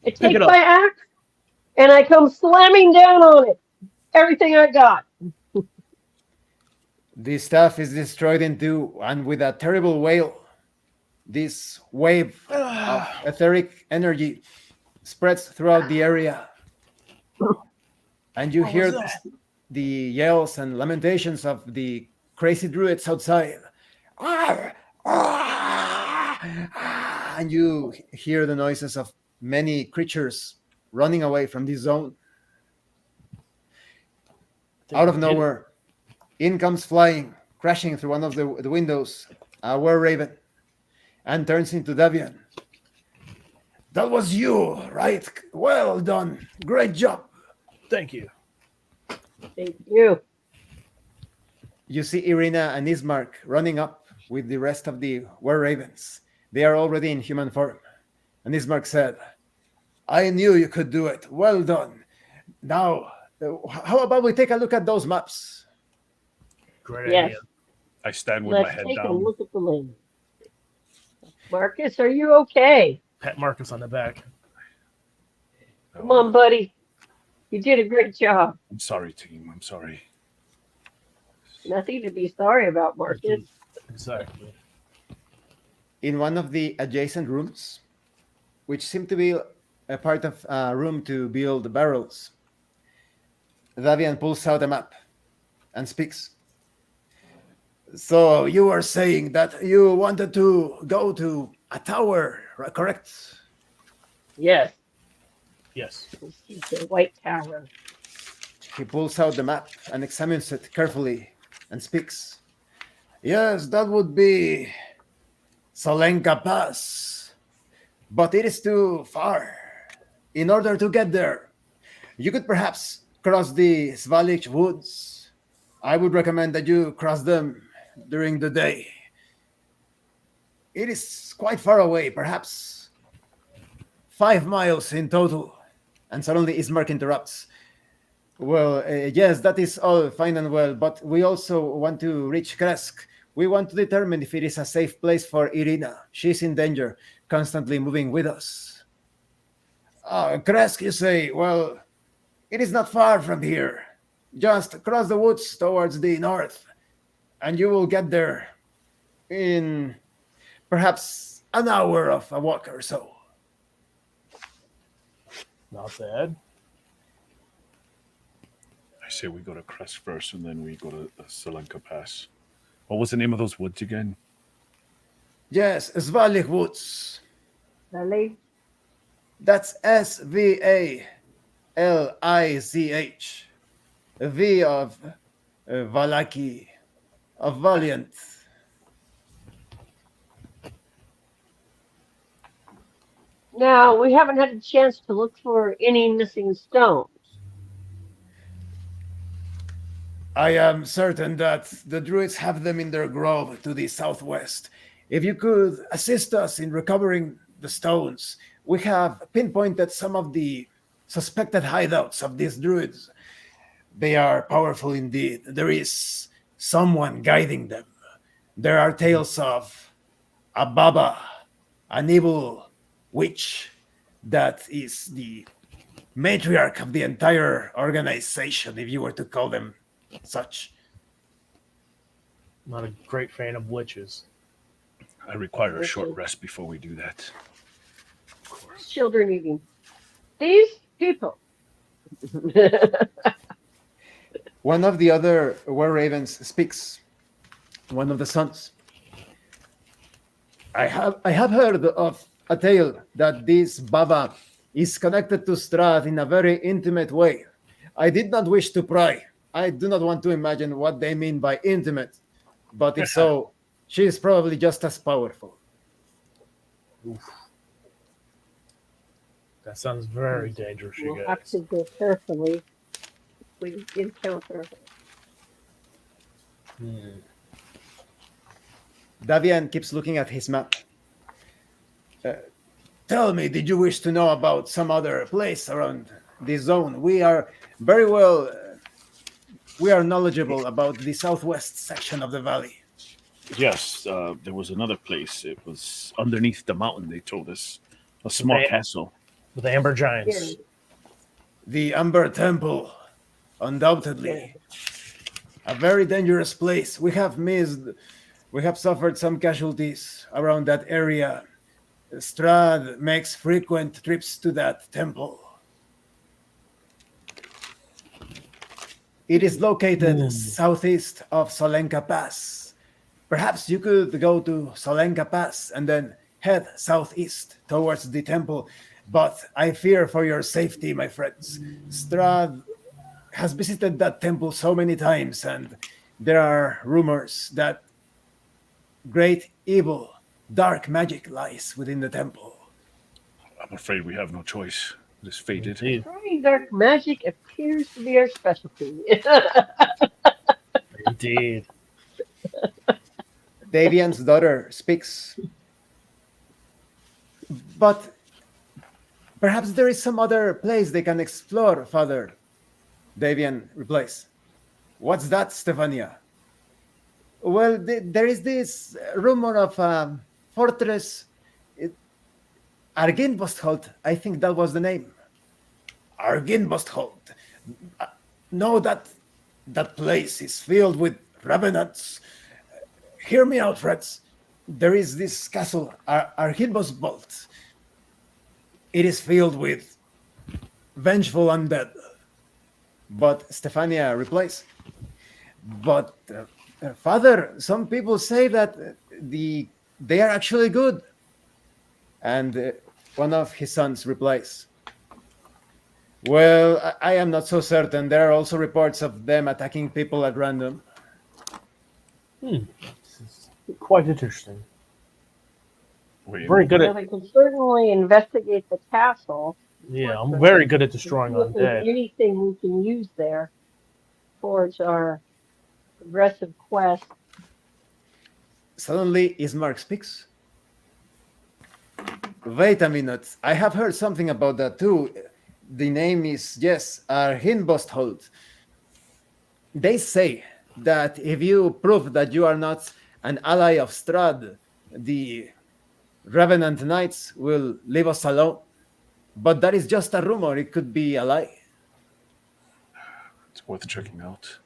I Pick take it up. my axe and I come slamming down on it. Everything I got. The staff is destroyed in two, and with a terrible wail, this wave of etheric energy spreads throughout the area. And you What hear was that? the yells and lamentations of the crazy druids outside. And you hear the noises of many creatures running away from this zone. Out of nowhere, in comes flying, crashing through one of the windows, a were-raven, and turns into Davian. That was you, right? Well done. Great job. Thank you. Thank you. You see Irina and Ismark running up with the rest of the were ravens. They are already in human form. And Ismark said, I knew you could do it. Well done. Now, how about we take a look at those maps? Great Yes. idea. I stand with my Let's head take a down. look at the land. Marcus, are you okay? Pat Marcus on the back. Come on, buddy. You did a great job. I'm sorry, team. I'm sorry. Nothing to be sorry about, Marcus. Exactly. In one of the adjacent rooms, which seem to be a part of a room to build barrels, Davian pulls out a map and speaks. So you were saying that you wanted to go to a tower, correct? Yes, Yes. this is the White Tower. He pulls out the map and examines it carefully and speaks. Yes, that would be Salenka Pass, but it is too far. In order to get there, you could perhaps cross the Svalich woods. I would recommend that you cross them during the day. It is quite far away, perhaps 5 miles in total. And suddenly Ismark interrupts. Well, yes, that is all fine and well, but we also want to reach Kresk. We want to determine if it is a safe place for Irina. She's in danger, constantly moving with us. Kresk, you say? Well, it is not far from here. Just cross the woods towards the north, and you will get there in perhaps an hour of a walk or so. Not bad. I say we go to Crest first, and then we go to the Salenka Pass. What was the name of those woods again? Yes, Svalich Woods. Really? That's Svalich. V of Valaki, of Valiant. Now, we haven't had a chance to look for any missing stones. I am certain that the druids have them in their grove to the southwest. If you could assist us in recovering the stones, we have pinpointed some of the suspected hideouts of these druids. They are powerful indeed. There is someone guiding them. There are tales of a Baba, an evil witch that is the matriarch of the entire organization, if you were to call them such. Not a great fan of witches. I require a short rest before we do that. Children eating. These people. One of the other were ravens speaks. One of the sons. I have heard of a tale that this Baba is connected to Strahd in a very intimate way. I did not wish to pry. I do not want to imagine what they mean by intimate, but if so, she is probably just as powerful. Oof. That sounds very dangerous, you We'll have guys. to go carefully if we encounter her. Davian keeps looking at his map. Tell me, did you wish to know about some other place around this zone? We are very well... we are knowledgeable about the southwest section of the valley. Yes, there was another place. It was underneath the mountain, they told us. A small Okay. castle. With the Amber Giants. The Amber Temple, undoubtedly. A very dangerous place. We have suffered some casualties around that area. Strahd makes frequent trips to that temple. It is located southeast of Salenka Pass. Perhaps you could go to Salenka Pass and then head southeast towards the temple. But I fear for your safety, my friends. Strahd has visited that temple so many times, and there are rumors that great evil, dark magic lies within the temple. I'm afraid we have no choice. It is fated. Indeed. Very dark magic appears to be our specialty. Indeed. Davian's daughter speaks. But perhaps there is some other place they can explore, father. Davian replies. What's that, Stefania? Well, there is this rumor of a fortress, Arginbostholt. I think that was the name. Arginbostholt. No, that place is filled with revenants. Hear me out, friends. There is this castle, Arginbostholt. It is filled with vengeful undead. But Stefania replies, but father, some people say that they are actually good. And one of his sons replies, well, I am not so certain. There are also reports of them attacking people at random. This is quite interesting. Wait, Very good Well, at they can certainly investigate the castle. yeah. I'm very good at destroying If there's undead. anything we can use there towards our progressive quest. Suddenly, Ismark speaks. Wait a minute. I have heard something about that too. The name is, yes, Arhinbostholt. They say that if you prove that you are not an ally of Strahd, the Revenant Knights will leave us alone. But that is just a rumor. It could be a lie. it's worth checking out.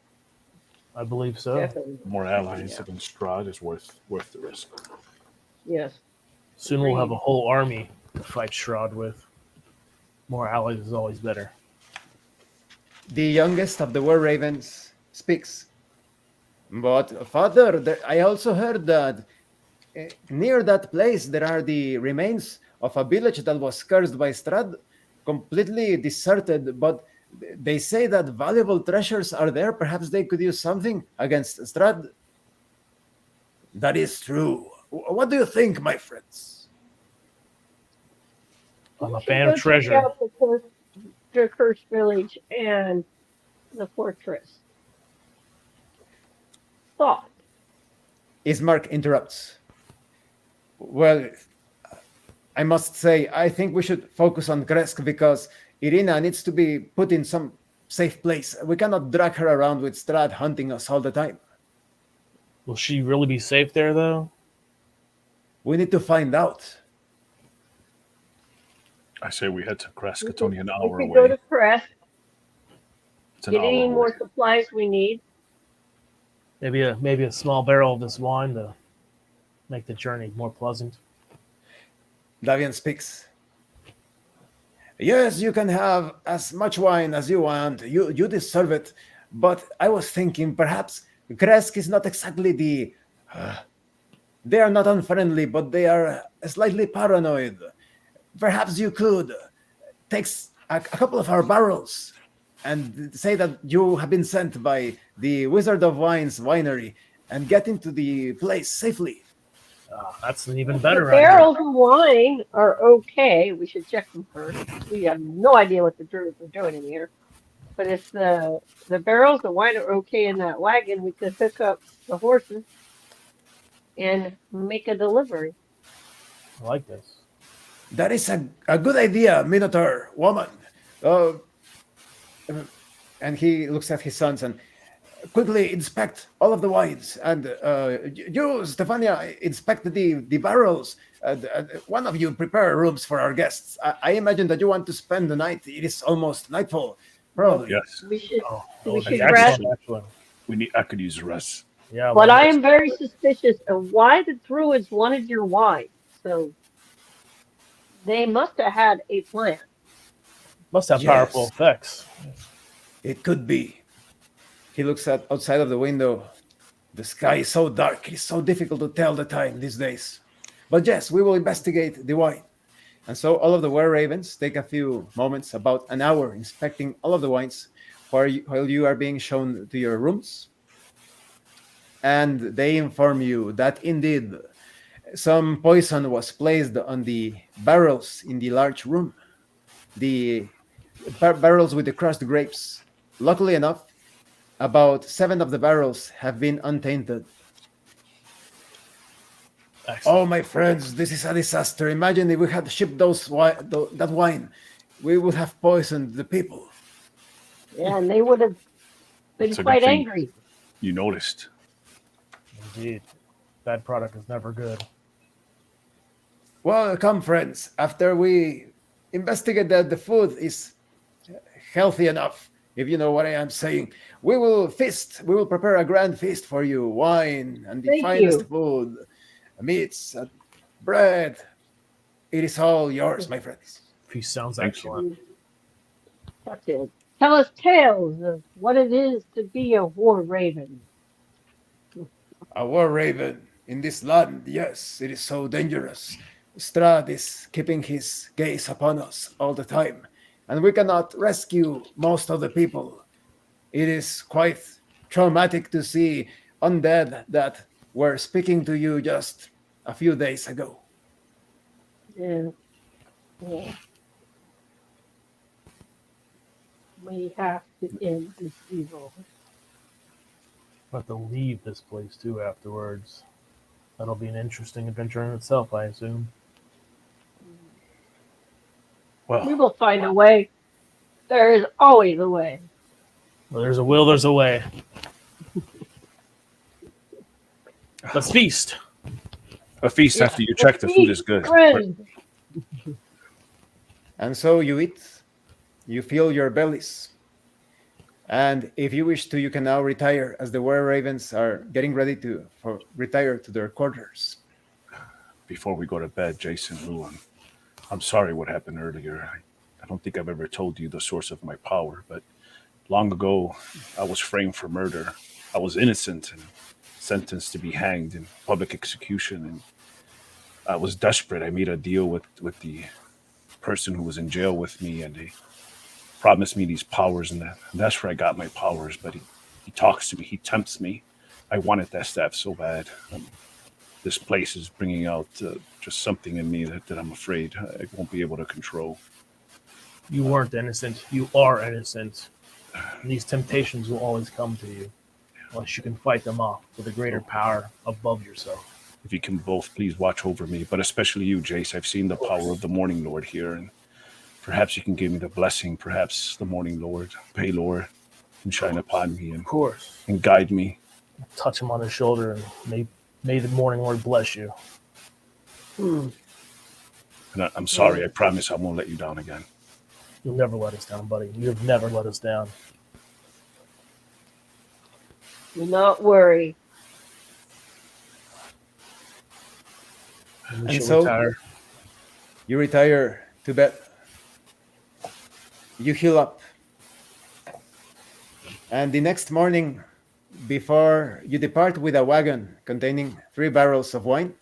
I believe so. Definitely. More allies against Strahd is worth the risk. Yes. Soon we'll have a whole army to fight Strahd with. More allies is always better. The youngest of the Were Ravens speaks. But, father, I also heard that near that place there are the remains of a village that was cursed by Strahd, completely deserted, but they say that valuable treasures are there. Perhaps they could use something against Strahd. That is true. What do you think, my friends? I'm a We should fan go of check treasure. out the cursed village and the fortress. Thought. Ismark interrupts. Well, I must say, I think we should focus on Kresk because Irina needs to be put in some safe place. We cannot drag her around with Strahd hunting us all the time. Will she really be safe there, though? We need to find out. I say we head to Kresk. We It's only an hour could go away. to Crest, It's an get hour any away. more supplies we need. Maybe a small barrel of this wine to make the journey more pleasant. Davian speaks. Yes, you can have as much wine as you want. You deserve it. But I was thinking perhaps Kresk is not exactly the... they are not unfriendly, but they are slightly paranoid. Perhaps you could take a couple of our barrels and say that you have been sent by the Wizard of Wine's winery and get into the place safely. That's an even The better idea. barrels of wine are okay. We should check them first. We have no idea what the druids are doing in here. But if the barrels of wine are okay in that wagon, we could hook up the horses and make a delivery. I like this. That is a good idea, Minotaur woman. And he looks at his sons and quickly inspect all of the wines. And you, Stefania, inspect the barrels. One of you prepare rooms for our guests. I imagine that you want to spend the night. It is almost nightfall, probably. Yes, We should Oh, should that's rest. excellent. I could use rest. Yeah, But well, I am very suspicious of why the druids wanted your wine. So they must have had a plan. must have Yes. powerful effects. It could be. He looks at outside of the window. The sky is so dark. It's so difficult to tell the time these days. But yes, we will investigate the wine. And so all of the Were Ravens take a few moments, about an hour, inspecting all of the wines while you are being shown to your rooms. And they inform you that indeed some poison was placed on the barrels in the large room. The barrels with the crushed grapes. Luckily enough, about 7 of the barrels have been untainted. Excellent. Oh, my friends, this is a disaster. Imagine if we had shipped that wine. We would have poisoned the people. Yeah, and they would have been It's a good quite thing angry. you noticed. Indeed. Bad product is never good. Well, come, friends. After we investigate that the food is healthy enough, if you know what I am saying, we will feast. We will prepare a grand feast for you. Wine and the Thank finest you. food, meats, bread. It is all yours, my friends. Peace sounds Thank you. excellent. That's it. Tell us tales of what it is to be a war raven. A war raven in this land, yes, it is so dangerous. Strahd is keeping his gaze upon us all the time, and we cannot rescue most of the people. It is quite traumatic to see undead that were speaking to you just a few days ago. Yeah. Yeah. We have to end this evil. We'll have to leave this place too afterwards. That'll be an interesting adventure in itself, I assume. We Well, will find a way. There is always a way. Well, there's a will, there's a way. Let's feast. a feast after you check the food is good. Friend. And so you eat, you fill your bellies. And if you wish to, you can now retire as the were ravens are getting ready to retire to their quarters. Before we go to bed, Jason, Lou, I'm sorry what happened earlier. I don't think I've ever told you the source of my power, but long ago, I was framed for murder. I was innocent and sentenced to be hanged in public execution. And I was desperate. I made a deal with the person who was in jail with me, and they promised me these powers, and that's where I got my powers. But he talks to me. He tempts me. I wanted that staff so bad. This place is bringing out just something in me that I'm afraid I won't be able to control. You weren't innocent. You are innocent. And these temptations will always come to you, unless you can fight them off with a greater power above yourself. If you can both please watch over me, but especially you, Jace. I've seen the power of the Morning Lord here, and perhaps you can give me the blessing. Perhaps the Morning Lord, Paylor, can shine upon me Of course. and guide me. Touch him on the shoulder and may the morning Lord bless you. And I'm sorry. I promise I won't let you down again. You'll never let us down, buddy. You have never let us down. Do not worry. And we And should so- retire. You retire to bed. You heal up. And the next morning, before you depart with a wagon containing 3 barrels of wine,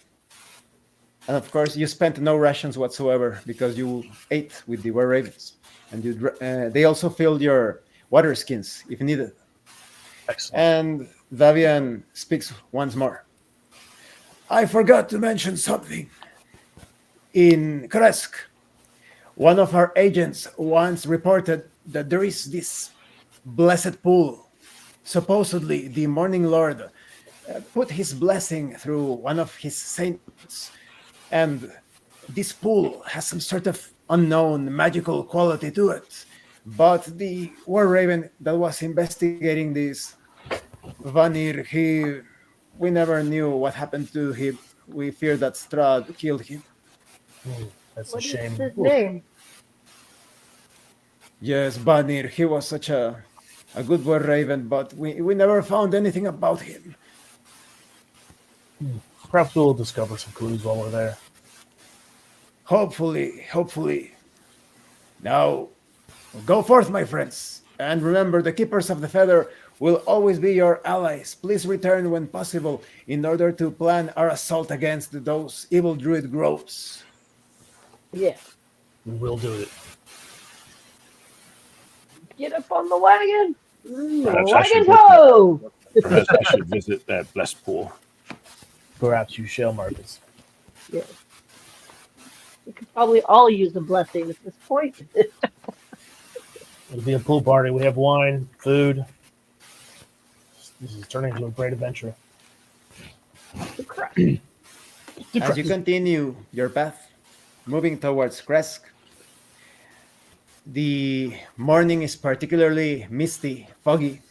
and of course you spent no rations whatsoever because you ate with the were ravens, and they also filled your water skins if needed. Excellent. And Davian speaks once more. I forgot to mention something. In Kresk, one of our agents once reported that there is this blessed pool. Supposedly, the Morning Lord put his blessing through one of his saints, and this pool has some sort of unknown magical quality to it. But the War Raven that was investigating this, Vanir, we never knew what happened to him. We fear that Strahd killed him. That's What a is shame. his name? Yes, Vanir, he was such a good War Raven, but we never found anything about him. Perhaps we'll discover some clues while we're there. Hopefully. Now, go forth, my friends. And remember, the Keepers of the Feather will always be your allies. Please return when possible in order to plan our assault against those evil druid groves. Yeah. We will do it. Get up on the wagon. Perhaps I Wagon should look toe. Perhaps I should visit that blessed pool. Perhaps you shall, Marcus. Yeah. We could probably all use a blessing at this point. It'll be a pool party. We have wine, food. This is turning into a great adventure. Crap. As you continue your path, moving towards Kresk, the morning is particularly misty, foggy.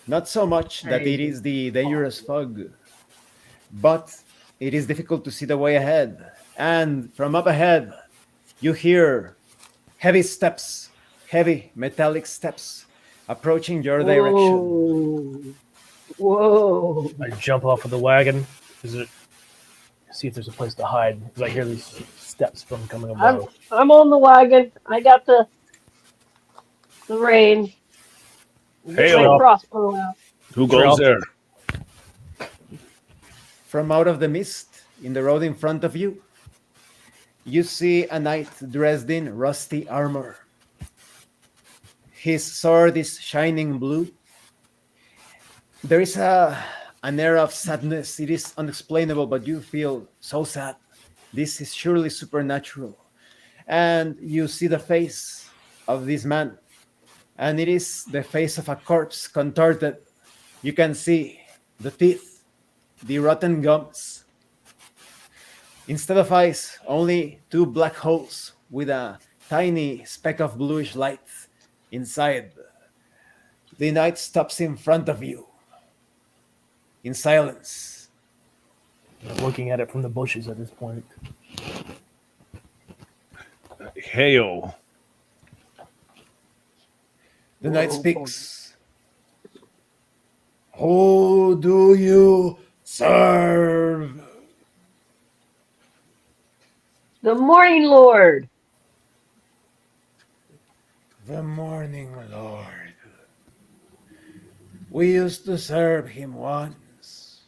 Not so much that it is the dangerous fog, but it is difficult to see the way ahead. And from up ahead, you hear heavy steps, heavy metallic steps approaching your direction. Whoa. I jump off of the wagon. See if there's a place to hide, because I hear these steps from coming above. I'm on the wagon. I got the range. Hey, My crossbow out. who goes there? From out of the mist in the road in front of you, you see a knight dressed in rusty armor. His sword is shining blue. There is an air of sadness. It is unexplainable, but you feel so sad. This is surely supernatural. And you see the face of this man, and it is the face of a corpse contorted. You can see the teeth, the rotten gums. Instead of eyes, only two black holes with a tiny speck of bluish light inside. The knight stops in front of you in silence. I'm looking at it from the bushes at this point. Hail. The knight speaks. Who do you serve? The Morning Lord. The Morning Lord. We used to serve him once.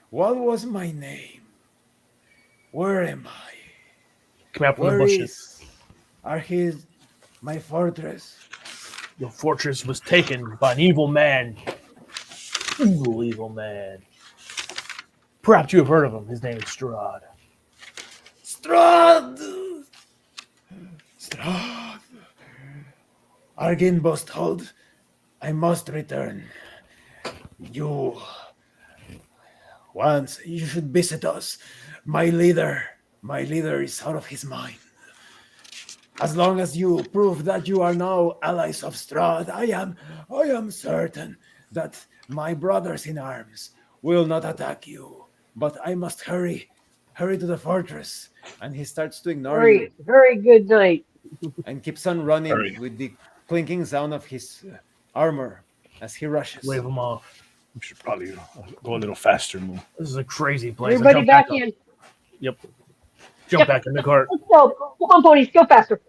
What was my name? Where am I? Come out from the Where bushes. is my fortress? Your fortress was taken by an evil man. Evil man. Perhaps you have heard of him. His name is Strahd. Strahd! Strahd! Argin hold. I must return. You should visit us. My leader is out of his mind. As long as you prove that you are now allies of Strahd, I am certain that my brothers in arms will not attack you. But I must hurry to the fortress. And he starts to ignore you Very good night. and keeps on running Hurry. with the clinking sound of his armor as he rushes. Wave him off. We should probably go a little faster, Moo. This is a crazy place. Everybody Jump back up. in. Yep. Jump back in the cart. Let's go. Come on, ponies. Go faster.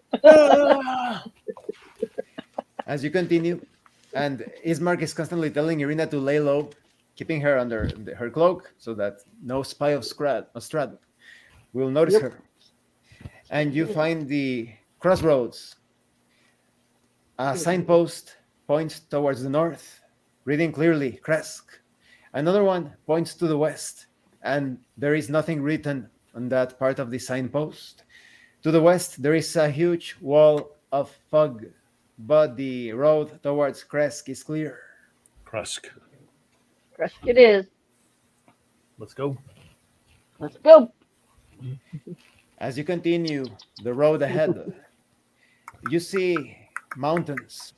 As you continue, and Ismark is constantly telling Irina to lay low, keeping her under her cloak so that no spy of Strahd will notice her. And you find the crossroads. A signpost points towards the north, reading clearly, Kresk. Another one points to the west, and there is nothing written on that part of the signpost. To the west, there is a huge wall of fog, but the road towards Kresk is clear. Krusk. Crush it is. Let's go. Let's go. As you continue the road ahead, you see mountains,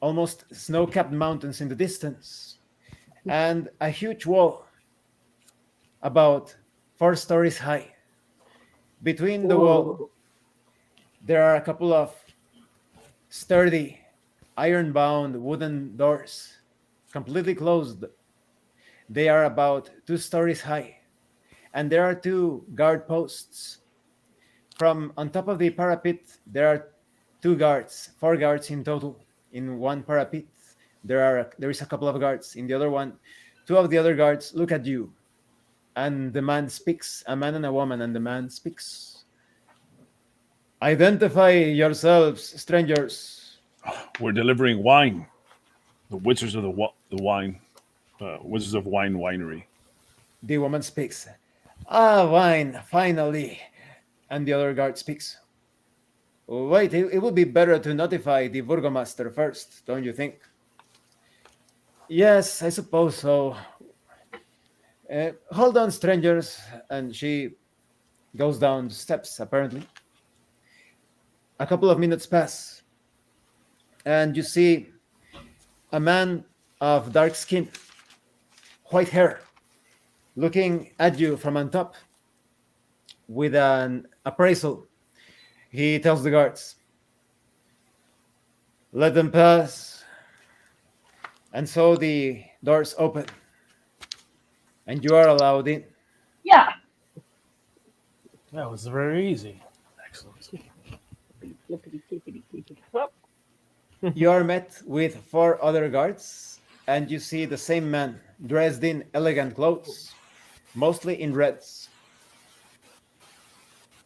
almost snow-capped mountains in the distance, and a huge wall about 4 stories high. Between the wall, there are a couple of sturdy, iron-bound wooden doors, completely closed. They are about 2 stories high, and there are 2 guard posts. From on top of the parapet, there are 2 guards, 4 guards in total. In one parapet, there is a couple of guards. In the other one, 2 of the other guards look at you, and the man speaks, a man and a woman, and the man speaks. Identify yourselves, strangers. We're delivering wine. The Wizards of the Wine. Wizards of Wine Winery. The woman speaks. Ah, wine, finally. And the other guard speaks. Wait, it would be better to notify the Burgomaster first, don't you think? Yes, I suppose so. Hold on, strangers. And she goes down the steps, apparently. A couple of minutes pass, and you see a man of dark skin, white hair, looking at you from on top with an appraisal. He tells the guards, let them pass. And so the doors open, and you are allowed in. Yeah. That was very easy. Excellent. Flippity, flippity, flippity, flop. You are met with four other guards, and you see the same man dressed in elegant clothes, mostly in reds.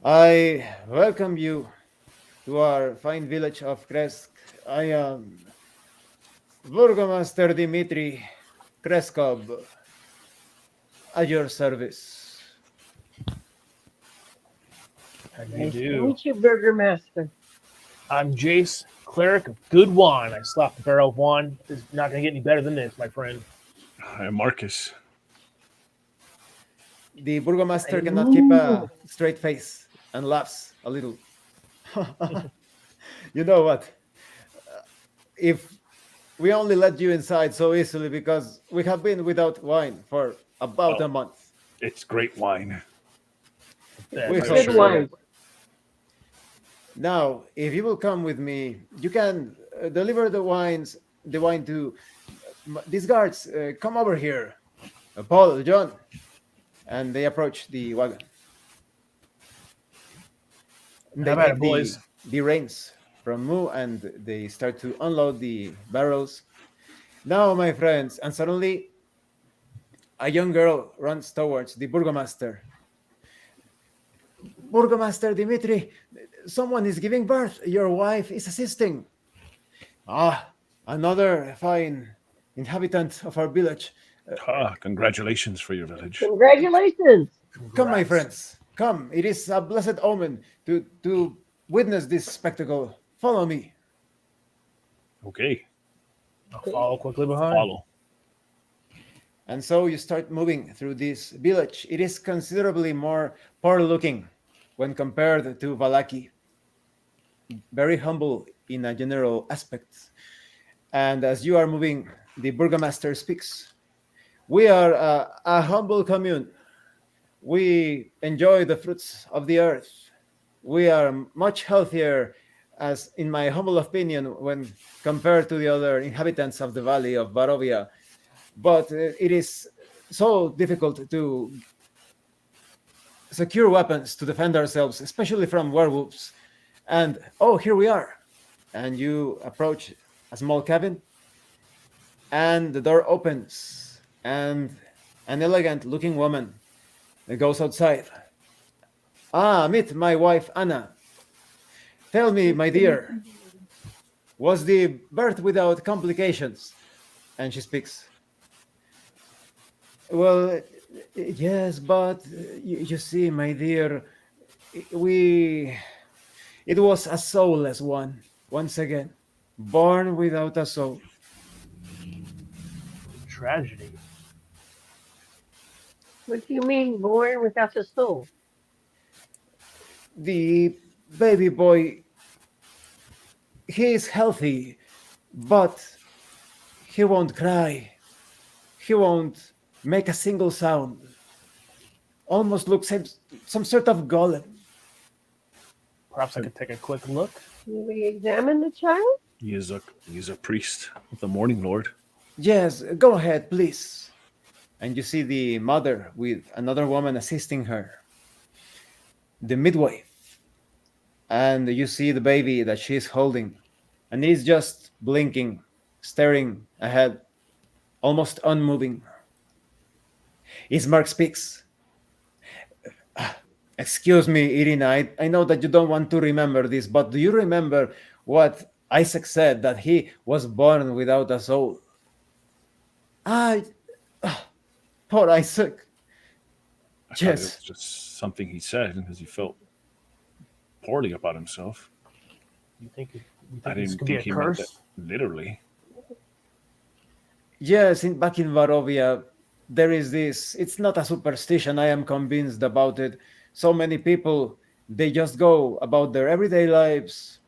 I welcome you to our fine village of Kresk. I am Burgomaster Dmitri Kreskov, at your service. How do you Nice to do? meet you, Burgermaster. I'm Jace, cleric of good wine. I slapped the barrel of wine. It's not going to get any better than this, my friend. I'm Marcus. The Burgomaster cannot keep a straight face and laughs a little. You know what? If we only let you inside so easily because we have been without wine for about Oh. a month. It's great wine. Yeah, We for hope Good so. sure. wine. Now, if you will come with me, you can deliver the wine to these guards. Come over here, Paul, John, and they approach the wagon. And How they about take it, boys? the reins from Moo and they start to unload the barrels. Now, my friends, and suddenly a young girl runs towards the Burgomaster. Burgomaster Dimitri, someone is giving birth. Your wife is assisting. Ah, another fine inhabitant of our village. Congratulations for your village. Congratulations. Come, my Congrats. friends. Come. It is a blessed omen to witness this spectacle. Follow me. Okay, I'll follow quickly behind. follow. And so you start moving through this village. It is considerably more poor looking when compared to Valaki. Very humble in a general aspect. And as you are moving, the Burgomaster speaks. We are a humble commune. We enjoy the fruits of the earth. We are much healthier, as in my humble opinion, when compared to the other inhabitants of the valley of Barovia. But it is so difficult to secure weapons to defend ourselves, especially from werewolves. And oh, here we are. And you approach a small cabin, and the door opens, and an elegant looking woman goes outside. Ah, meet my wife, Anna. Tell me, my dear, was the birth without complications? And she speaks. Well, yes, but you see, my dear, we. It was a soulless one, once again. Born without a soul. Tragedy. What do you mean born without a soul? The baby boy, he is healthy, but he won't cry. He won't make a single sound. Almost looks like some sort of golem. Perhaps I could take a quick look. Can we examine the child? He is a priest of the Morning Lord. Yes, go ahead, please. And you see the mother with another woman assisting her, the midwife. And you see the baby that she's holding, and he's just blinking, staring ahead, almost unmoving. Ismark speaks. Excuse me, Irina, I know that you don't want to remember this, but do you remember what Isaac said, that he was born without a soul? I, poor Isaac. I thought it Yes. was just something he said because he felt poorly about himself. You think I this didn't could be think a he meant that curse? literally. Yes, back in Varovia, there is this, it's not a superstition, I am convinced about it. So many people, they just go about their everyday lives,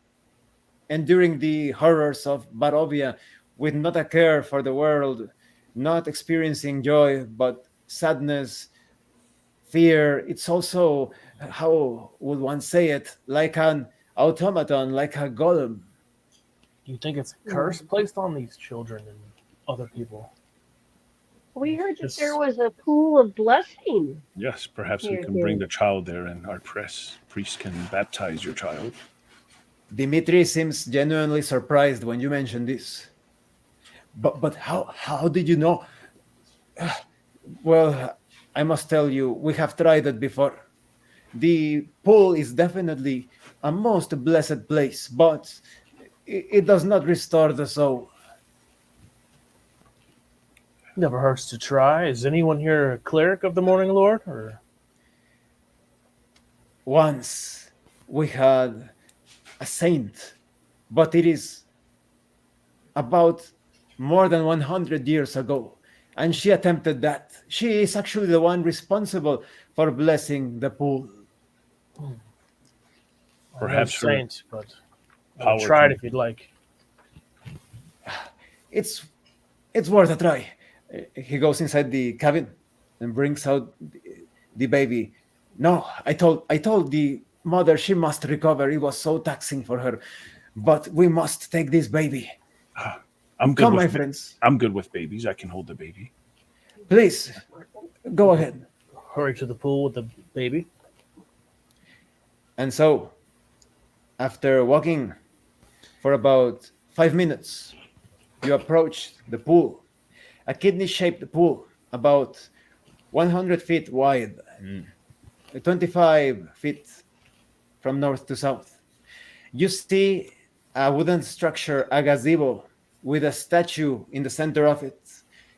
enduring the horrors of Barovia with not a care for the world, not experiencing joy, but sadness, fear. It's also, how would one say it, like an automaton, like a golem. Do you think it's a curse placed on these children and other people? We heard that Just- there was a pool of blessing. Yes, perhaps we Here, can bring here. the child there, and our priest can baptize your child. Dimitri seems genuinely surprised when you mention this. But how did you know? Well, I must tell you, we have tried it before. The pool is definitely a most blessed place, but it does not restore the soul. Never hurts to try. Is anyone here a cleric of the Morning Lord? Or Once we had a saint, but it is about more than 100 years ago, and she attempted that. She is actually the one responsible for blessing the pool. Perhaps I'm no her saint, but power try it can- if you'd like. It's worth a try. He goes inside the cabin and brings out the baby. No, I told the mother she must recover. It was so taxing for her, but we must take this baby. I'm good Come, with my friends. I'm good with babies. I can hold the baby. Please go ahead. Hurry to the pool with the baby. And so, after walking for about 5 minutes, you approach the pool, a kidney-shaped pool, about 100 feet wide, and 25 feet from north to south. You see a wooden structure, a gazebo, with a statue in the center of it.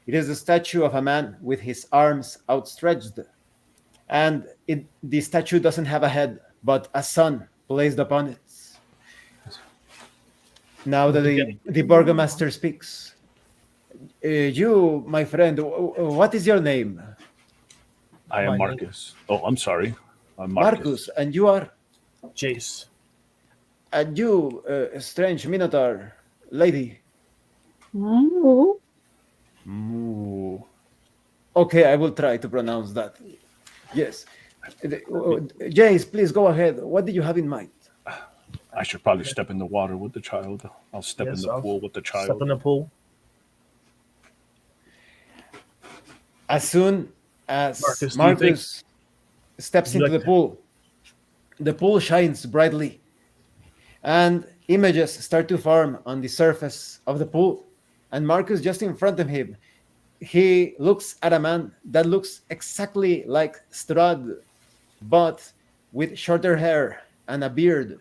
It is the statue of a man with his arms outstretched, and the statue doesn't have a head, but a sun placed upon it. Now that the burgomaster speaks, you, my friend, what is your name? I am My name- Marcus. Oh, I'm sorry. I'm Marcus. Marcus, and you are, Jace. and you, strange minotaur lady. Moo. Moo. Okay, I will try to pronounce that. Yes. Jace, please go ahead. What did you have in mind? I should probably step in the water with the child. I'll step Yes, in the I'll pool with the Step child. in the pool. As soon as Marcus, do you Marcus steps Would you into like the pool shines brightly, and images start to form on the surface of the pool. And Marcus, just in front of him, he looks at a man that looks exactly like Strahd, but with shorter hair and a beard.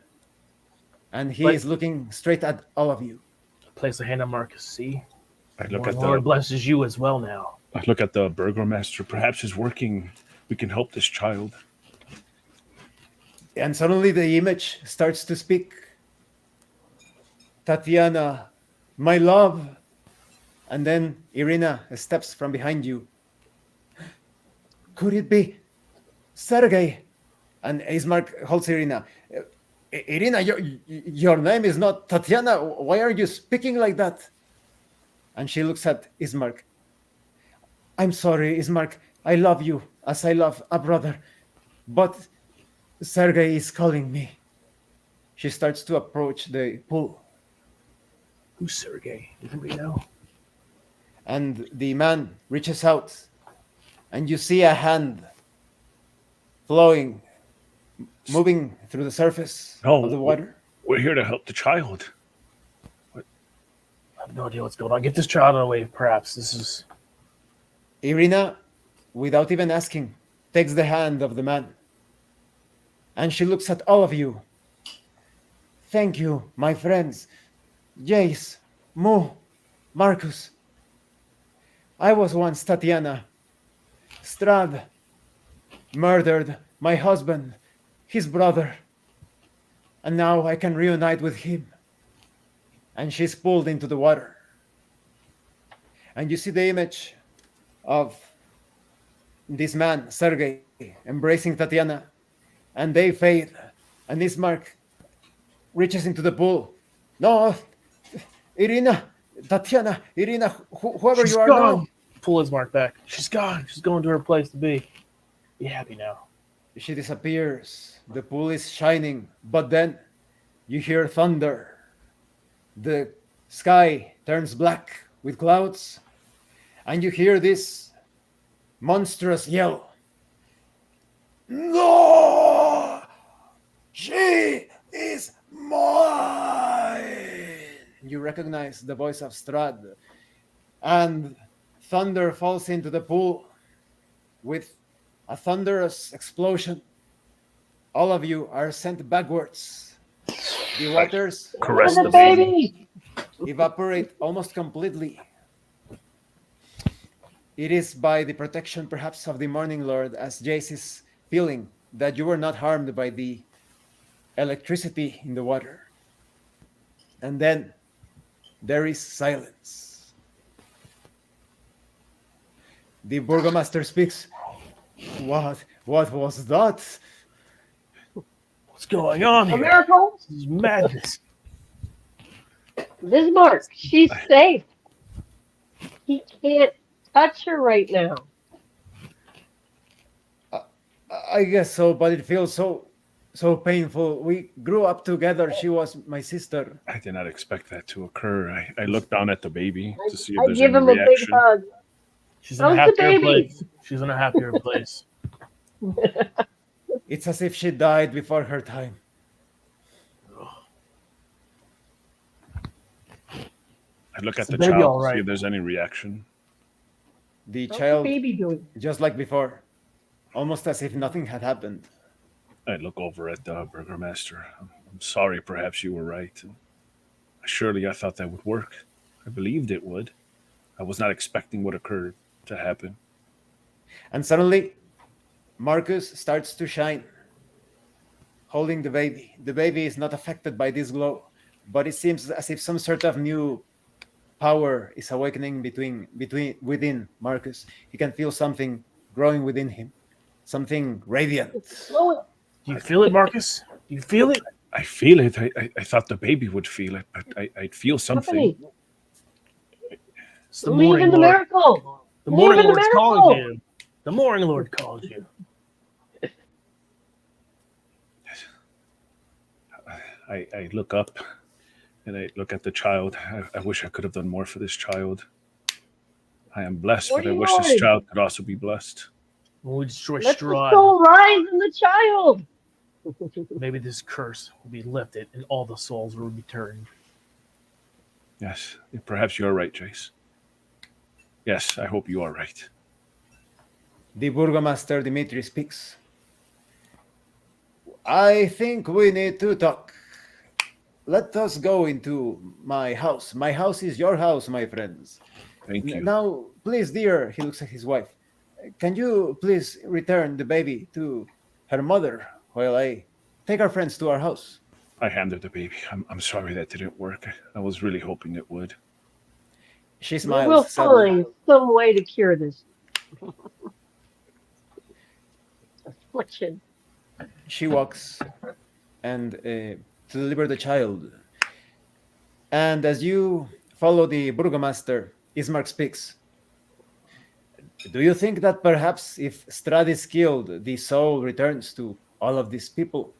And he But- is looking straight at all of you. Place a hand on Marcus. See? I look Morning at Lord the blesses you as well now. I look at the burgomaster. Perhaps is working. We can help this child. And suddenly the image starts to speak. Tatiana, my love. And then Irina steps from behind you. Could it be Sergei? And Ismark holds Irina. Irina, your name is not Tatiana. Why are you speaking like that? And she looks at Ismark. I'm sorry, Ismark. I love you as I love a brother. But Sergei is calling me. She starts to approach the pool. Who's Sergey? Does anybody know? And the man reaches out, and you see a hand flowing, moving through the surface of the water. We're here to help the child. I have no idea what's going on. Get this child away, perhaps. This is. Irina, without even asking, takes the hand of the man. And she looks at all of you. Thank you, my friends. Jace, Mo, Marcus. I was once Tatiana. Strahd murdered my husband, his brother. And now I can reunite with him. And she's pulled into the water. And you see the image of this man, Sergei, embracing Tatiana, and they fade, and Ismark reaches into the pool. No, Irina, Tatiana, Irina, whoever She's you are, no. gone. Pull his mark back. She's gone. She's going to her place to be. Be happy now. She disappears. The pool is shining, but then you hear thunder. The sky turns black with clouds, and you hear this monstrous yell. No! She is mine! You recognize the voice of Strahd, and thunder falls into the pool with a thunderous explosion. All of you are sent backwards. The waters Caress the the baby. baby. evaporate almost completely. It is by the protection, perhaps, of the Morning Lord, as Jace is feeling that you were not harmed by the electricity in the water. And then there is silence. The Burgomaster speaks. What was that? What's going on A here? miracle. This is madness. Bismarck, she's safe. He can't touch her right now. I guess so, but it feels so painful. We grew up together. She was my sister. I did not expect that to occur. I looked down at the baby to see if I there's give any him a big reaction. hug. She's in a How's the happier baby? place. She's in a happier place. It's as if she died before her time. I look at Is the the baby child all to see right? if there's any reaction. The How's the child, baby doing? just like before, almost as if nothing had happened. I look over at the Burgermaster. I'm sorry, perhaps you were right. Surely I thought that would work. I believed it would. I was not expecting what occurred to happen. And suddenly, Marcus starts to shine, holding the baby. The baby is not affected by this glow, but it seems as if some sort of new power is awakening within Marcus. He can feel something growing within him, something radiant. Slow Do you feel it, Marcus? Do you feel it? I feel it. I thought the baby would feel it, but I'd feel something. happening. It's the Believe morning in the lord. miracle. The Believe morning in the lord's miracle. calling you. The morning lord calls you. I look up and I look at the child. I wish I could have done more for this child. I am blessed, What but do I you wish this want? child could also be blessed. When we destroy Let the Strahd, soul rise in the child. maybe this curse will be lifted and all the souls will return. Yes, perhaps you are right, Jace. Yes, I hope you are right. The Burgomaster Dimitri speaks. I think we need to talk. Let us go into my house. My house is your house, my friends. Thank you. Now, please, dear, he looks at his wife. Can you please return the baby to her mother while I take our friends to our house? I handed the baby. I'm sorry that didn't work. I was really hoping it would. She We smiles will sadly. find some way to cure this affliction. She walks and to deliver the child. And as you follow the Burgomaster, Ismark speaks. Do you think that perhaps if Strahd is killed, the soul returns to all of these people?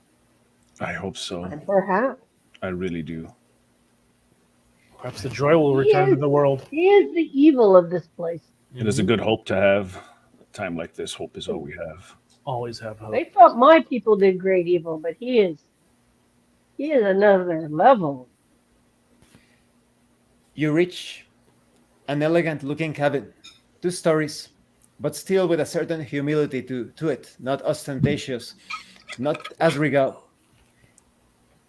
I hope so. Perhaps. I really do. Perhaps the joy will return to the world. He is the evil of this place. It is a good hope to have. A time like this, hope is all we have. Always have hope. They thought my people did great evil, but he is another level. You reach an elegant looking cabin, 2 stories, but still with a certain humility to it, not ostentatious, not as regal.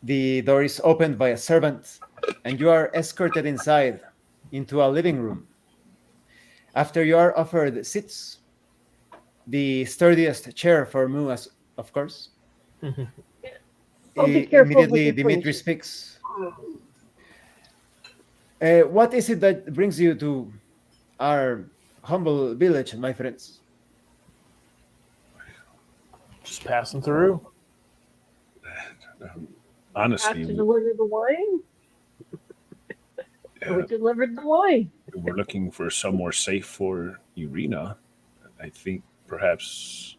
The door is opened by a servant, and you are escorted inside into a living room. After you are offered seats, the sturdiest chair for Mu, as of course. I'll be careful with Immediately, your Dimitri twins. speaks. What is it that brings you to our humble village, my friends? Just passing through. Have Honestly, to deliver the wine? We delivered the wine. we're looking for somewhere safe for Irina. I think perhaps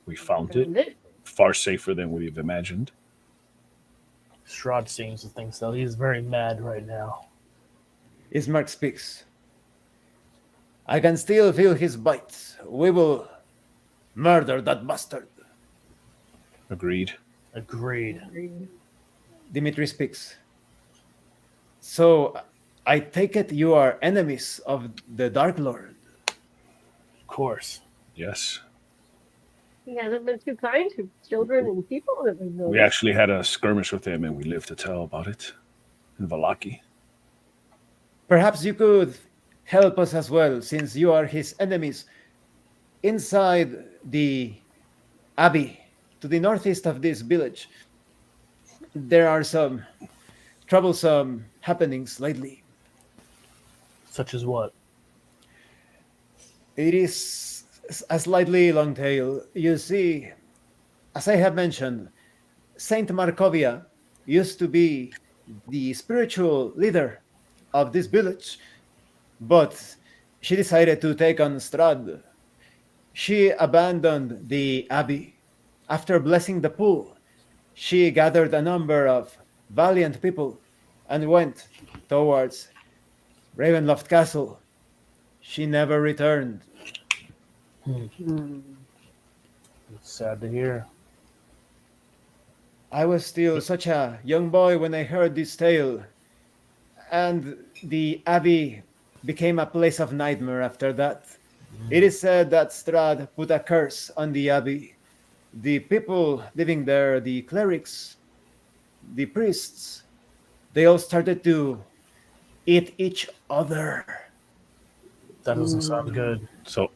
we found it. Found it. Far safer than we've imagined. Strahd seems to think so. He's very mad right now. Ismark speaks. I can still feel his bite. We will murder that bastard. Agreed. Agreed. Dimitri speaks. So, I take it you are enemies of the Dark Lord. Of course. Yes. He hasn't been too kind to children and people that we know. We actually had a skirmish with him and we lived to tell about it in Valaki. Perhaps you could help us as well, since you are his enemies. Inside the abbey, to the northeast of this village, there are some troublesome happenings lately. Such as what? It is a slightly long tale. You see, as I have mentioned, Saint Markovia used to be the spiritual leader of this village, but she decided to take on Strahd. She abandoned the abbey. After blessing the pool, she gathered a number of valiant people and went towards Ravenloft Castle. She never returned. It's sad to hear. I was still such a young boy when I heard this tale, and the abbey became a place of nightmare after that. It is said that Strahd put a curse on the abbey. The people living there, the clerics, the priests, they all started to eat each other. That doesn't sound good. So,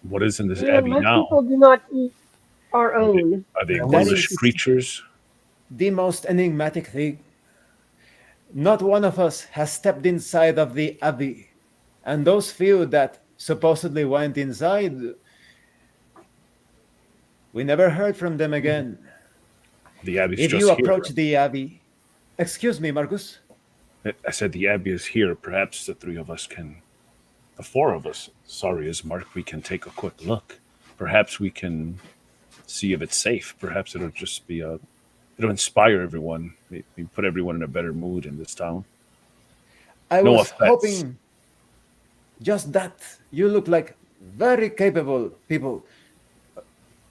what is in this Yeah, abbey my now? people do not eat our own. Are they That ghoulish is- creatures? The most enigmatic thing. Not one of us has stepped inside of the abbey, and those few that supposedly went inside, we never heard from them again. The abbey's If just you here. approach the abbey, excuse me, Marcus. I said the abbey is here. Perhaps the three of us can, the four of us, sorry, is Mark, we can take a quick look. Perhaps we can see if it's safe. Perhaps it'll just be it'll inspire everyone. Maybe put everyone in a better mood in this town. I No was offense. hoping just that. You look like very capable people.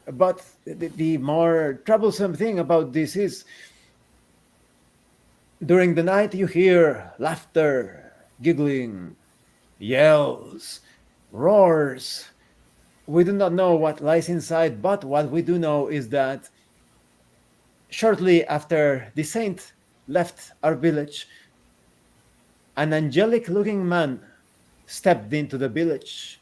But the more troublesome thing about this is during the night you hear laughter, giggling, yells, roars. We do not know what lies inside, but what we do know is that shortly after the saint left our village, an angelic looking man stepped into the village.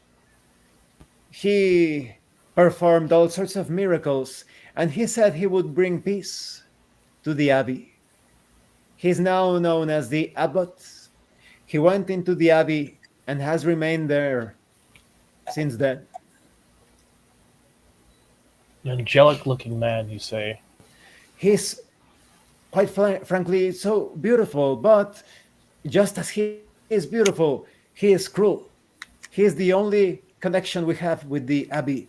He performed all sorts of miracles, and he said he would bring peace to the abbey. He's now known as the abbot. He went into the abbey and has remained there since then. An angelic looking man, you say. He's quite frankly so beautiful, but just as he is beautiful, he is cruel. He is the only connection we have with the abbey.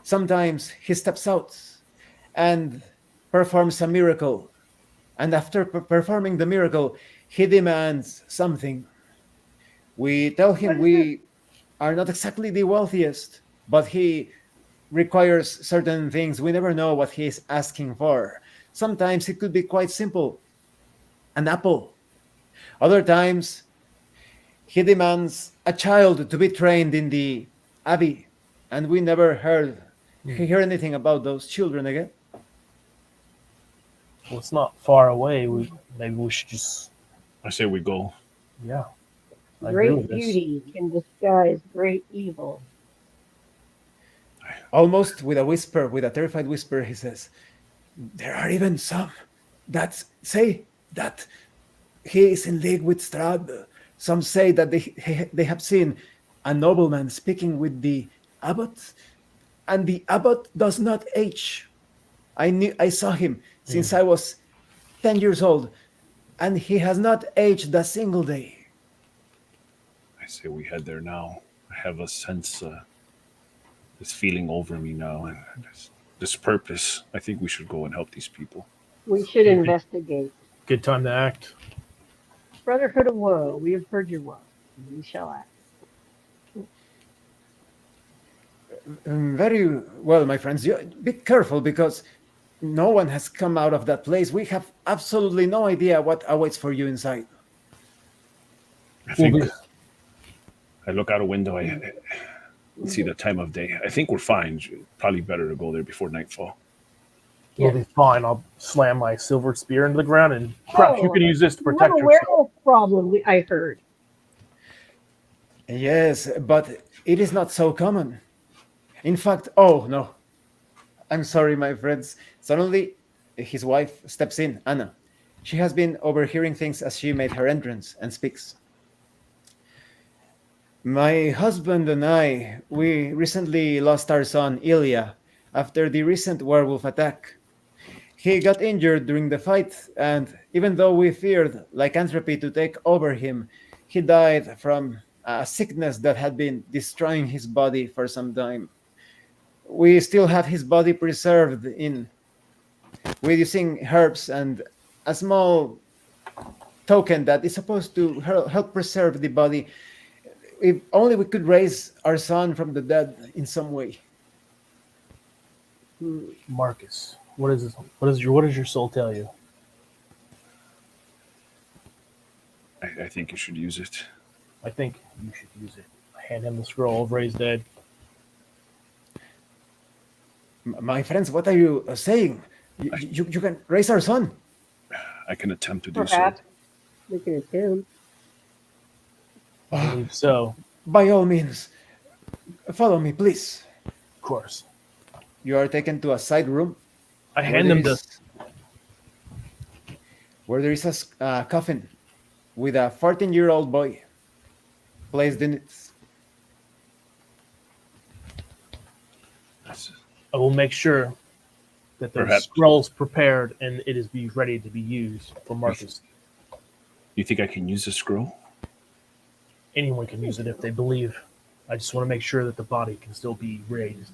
Sometimes he steps out and performs a miracle, and after performing the miracle, he demands something. We tell him we are not exactly the wealthiest, but he requires certain things. We never know what he is asking for. Sometimes it could be quite simple, an apple. Other times, he demands a child to be trained in the abbey, and we never hear anything about those children again. Well, it's not far away. Maybe we should just, I say we go. yeah. I agree Great with this. beauty can disguise great evil. Almost with a whisper, with a terrified whisper, he says, "There are even some that say that he is in league with Strahd. Some say that they have seen a nobleman speaking with the abbot, and the abbot does not age. I saw him since I was 10 years old, and he has not aged a single day. I say we head there now. I have a sense, this feeling over me now, and this purpose. I think we should go and help these people. We should investigate. Good time to act. Brotherhood of Woe, we have heard your woe. We shall act. Very well, my friends. Be careful because no one has come out of that place. We have absolutely no idea what awaits for you inside. I think I look out a window. I see the time of day. I think we're fine. Probably better to go there before nightfall. We'll be fine. I'll slam my silver spear into the ground, and perhaps you can use this to protect a yourself. werewolf problem, I heard. Yes, but it is not so common. In fact, oh no. I'm sorry, my friends. Suddenly, his wife steps in, Anna. She has been overhearing things as she made her entrance and speaks. My husband and I, we recently lost our son, Ilya, after the recent werewolf attack. He got injured during the fight, and even though we feared lycanthropy to take over him, he died from a sickness that had been destroying his body for some time. We still have his body preserved with using herbs and a small token that is supposed to help preserve the body. If only we could raise our son from the dead in some way. Marcus, what is this? What does your soul tell you? I think you should use it. I think you should use it. I hand him the scroll over his dead. My friends, what are you saying? You can raise our son. I can attempt to do Perhaps we can attempt. I believe so. By all means, follow me, please. Of course. You are taken to a side room. I hand him where there is a coffin with a 14-year-old boy placed in it. so. I will make sure that the Perhaps. scroll's prepared and it is ready to be used for Marcus. You think I can use the scroll? Anyone can use it if they believe. I just want to make sure that the body can still be raised.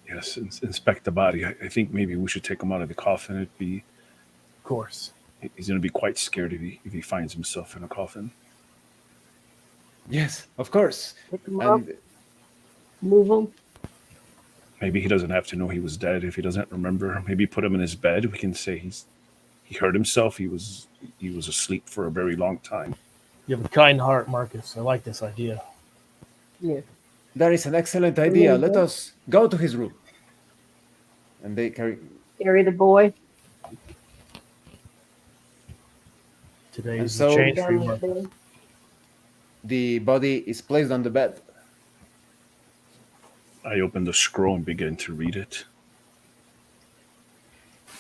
Yes, inspect the body. I think maybe we should take him out of the coffin. Of course. He's going to be quite scared if he finds himself in a coffin. Yes, of course. Pick him up, And move him. Maybe he doesn't have to know he was dead if he doesn't remember. Maybe put him in his bed. We can say he hurt himself. He was asleep for a very long time. You have a kind heart, Marcus. I like this idea. Yeah. that is an excellent idea. Let us go to his room. And they carry. Carry the boy. Today And is so- the change for Down you, the Marcus. bed. The body is placed on the bed. I open the scroll and begin to read it.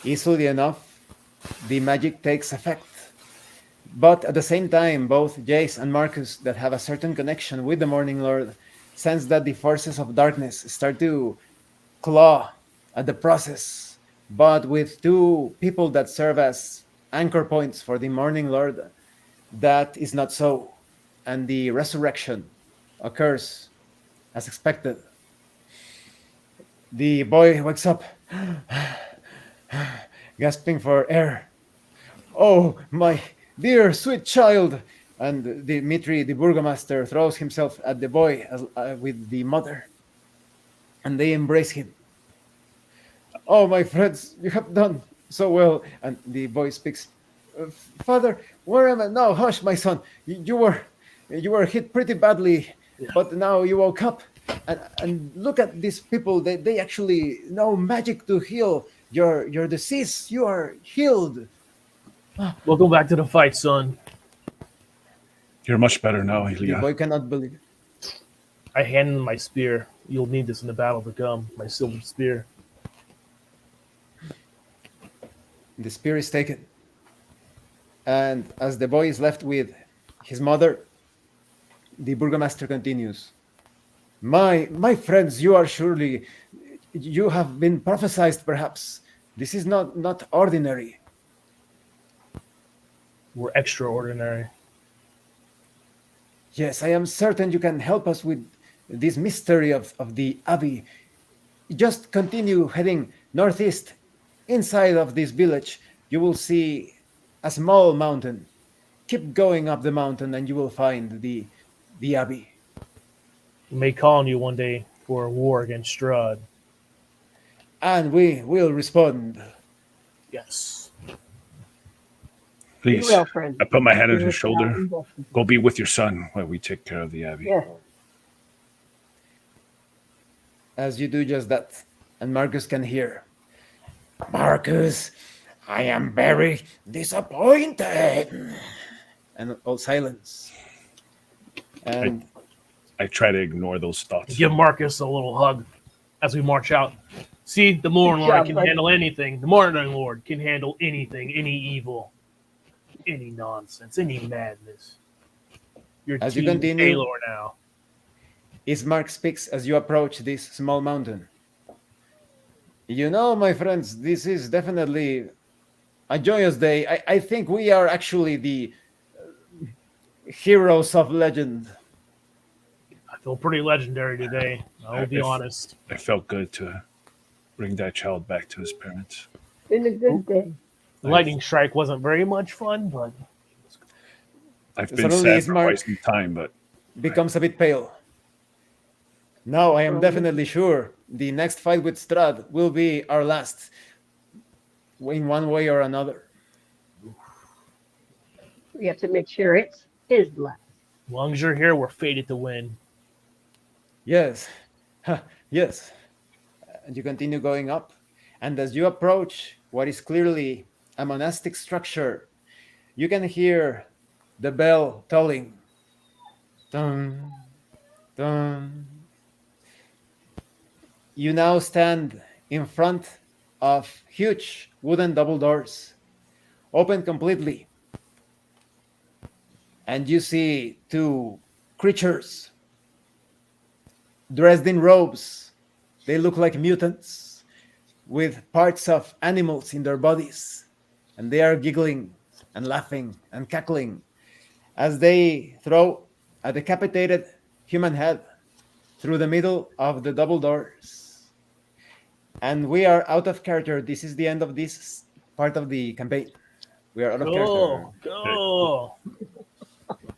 Easily enough, the magic takes effect. But at the same time, both Jace and Marcus, that have a certain connection with the Morning Lord, sense that the forces of darkness start to claw at the process. But with two people that serve as anchor points for the Morning Lord, that is not so. And the resurrection occurs as expected. The boy wakes up, gasping for air. Oh, my dear sweet child! And Dmitri, the burgomaster, throws himself at the boy with the mother, and they embrace him. Oh, my friends, you have done so well. And the boy speaks. Father, where am I? No, hush, my son. You were hit pretty badly, but now you woke up. And look at these people. They actually know magic to heal your disease. You are healed. Welcome back to the fight, son. You're much better now, The Ilya. boy cannot believe it. I hand him my spear. You'll need this in the battle to come. My silver spear. The spear is taken. And as the boy is left with his mother, the burgomaster continues. My friends, you have been prophesied perhaps This is not ordinary. We're extraordinary. Yes, I am certain you can help us with this mystery of the Abbey. Just continue heading northeast. Inside of this village, you will see a small mountain. Keep going up the mountain and you will find the Abbey. We may call on you one day for a war against Strahd. And we will respond. Yes. Please. Well, friend. I put my hand on We his will shoulder. try. Go be with your son while we take care of the Abbey. Yeah. As you do just that, and Marcus can hear. Marcus, I am very disappointed. And all silence. And I try to ignore those thoughts. Give Marcus a little hug as we march out. See, the Morning Good Lord job, can bud. handle anything. The Morning Lord can handle anything, any evil, any nonsense, any madness. You're As you Team continue- Taylor now. Ismark speaks as you approach this small mountain. You know, my friends, this is definitely a joyous day. I think we are actually the heroes of legend. I feel pretty legendary today. I will be If- honest. It felt good to bring that child back to his parents. Been a good day. The lightning strike wasn't very much fun, but I've been Suddenly sad for Ismark- quite some time, but Becomes a bit pale. Now I am definitely sure the next fight with Strahd will be our last, in one way or another. We have to make sure it's his last. as long as you're here, we're fated to win. Yes, yes. And you continue going up, and as you approach what is clearly a monastic structure, you can hear the bell tolling. Dun, dun. You now stand in front of huge wooden double doors, open completely, and you see two creatures dressed in robes. They look like mutants with parts of animals in their bodies, and they are giggling and laughing and cackling as they throw a decapitated human head through the middle of the double doors. And we are out of character. This is the end of this part of the campaign. We are out of character. Go.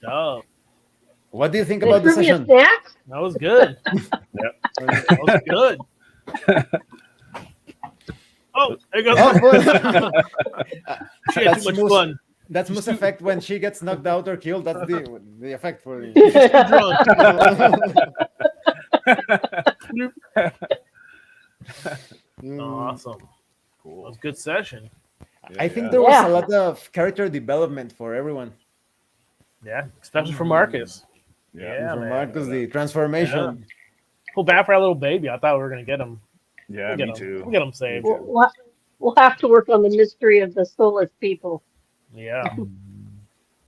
Go. What do you think They about the threw me a session? snack? That was good. That was good. Oh, there goes. She had That's too much most- fun. That's most effect when she gets knocked out or killed. That's the effect for the. Drunk. Mm. Awesome. That cool. was a good session. I think there was Yeah. a lot of character development for everyone. Yeah, especially for Marcus. Yeah, For man. Marcus, the transformation. Feel bad for that little baby. I thought we were gonna get him. Yeah, We'll me get him. too. We'll get him saved. We'll have to work on the mystery of the soulless people. Yeah.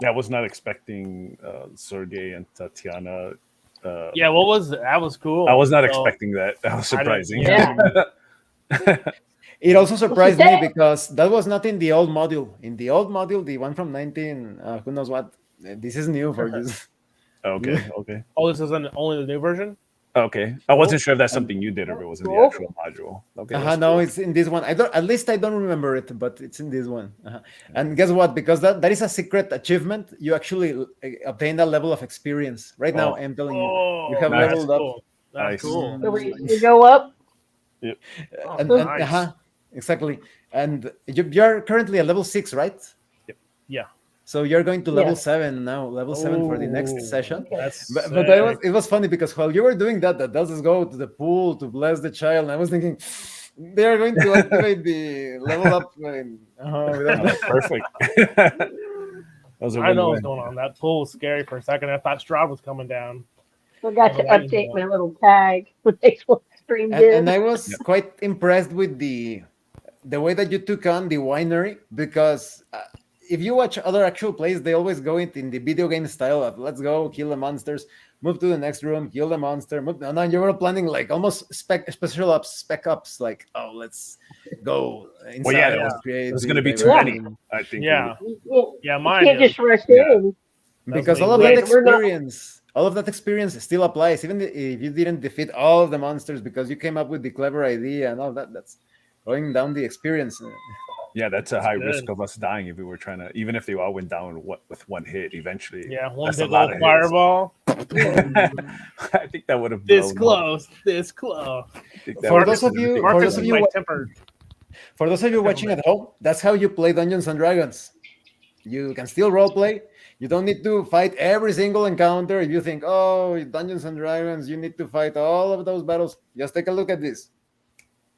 Yeah, I was not expecting Sergey and Tatiana. Yeah. What was it? That was cool. I was not So, expecting that. That was I don't- surprising. Yeah. It also surprised me said- because that was not in the old module. In the old module, the one from 19, who knows what, this is new for this. Okay, okay, Oh, this is only the new version. okay. I wasn't sure if that's something you did or if it was in the Cool. actual module. Okay, that's No, cool. it's in this one. At least I don't remember it, but it's in this one. And guess what? Because that is a secret achievement, you actually obtain a level of experience. Right now, Oh. I'm telling you, Oh, you have nice. leveled up. Cool. That's Nice. cool. So we go up. And, Nice. exactly. And you're currently at level 6, right? Yeah. So you're going to level Yeah. 7 now, level 7 for the next Oh, session. That's But sick. it was funny because while you were doing that does us go to the pool to bless the child. And I was thinking, they are going to activate the level up. Oh, perfect. That was a I know win-win. what's going on. That pool was scary for a second. I thought Strahd was coming down. Forgot to Oh, lightning update bolt. my little tag when they streamed And in. I was quite impressed with the way that you took on the winery because if you watch other actual plays, they always go in the video game style of let's go kill the monsters, move to the next room, kill the monster, move. No, you were planning like almost special ops, spec ops, like oh let's go inside. Well, yeah, Yeah. Create there's the going to be too diversion. many. I think. Yeah. You Mine can't is. just rush Yeah. in. Because all That's of what that we- we're not- experience, all of that experience still applies, even if you didn't defeat all of the monsters because you came up with the clever idea and all that. That's going down the experience. Yeah, that's a high good. risk of us dying if we were trying to, even if they all went down with one hit eventually. Yeah, one That's a big lot old of hits. fireball. I think that would have This blown close. This close. I think that For would those have- of you- Marcus those is of you my wa- tempered. For those of you watching at home, that's how you play Dungeons and Dragons. You can still roleplay. You don't need to fight every single encounter. If you think, oh, Dungeons and Dragons, you need to fight all of those battles, just take a look at this.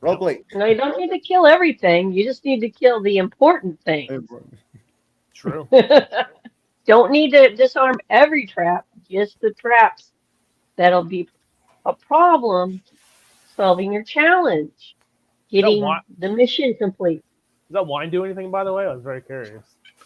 Roleplay. No, you don't need to kill everything. You just need to kill the important things. True. Don't need to disarm every trap, just the traps that'll be a problem solving your challenge, getting what? the mission complete. Does that wine do anything, by the way? I was very curious.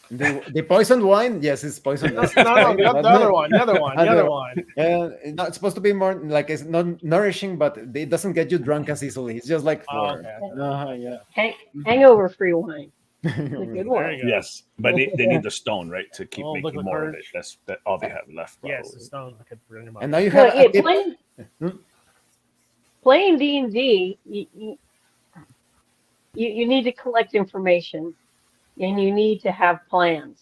The poisoned wine, yes, it's poisoned. No, the other one. The other one. The other one. It's supposed to be more like it's not nourishing, but it doesn't get you drunk as easily. It's just like Oh, for okay. yeah. Hangover free wine. It's a good There one. you go. Yes, but they need the stone, right, to keep Oh, making liquid more of courage. it. That's all they have left. Yes, probably. the stone. I could bring him up. And now you Well, have yeah, a tip. playing D&D, you need to collect information, and you need to have plans,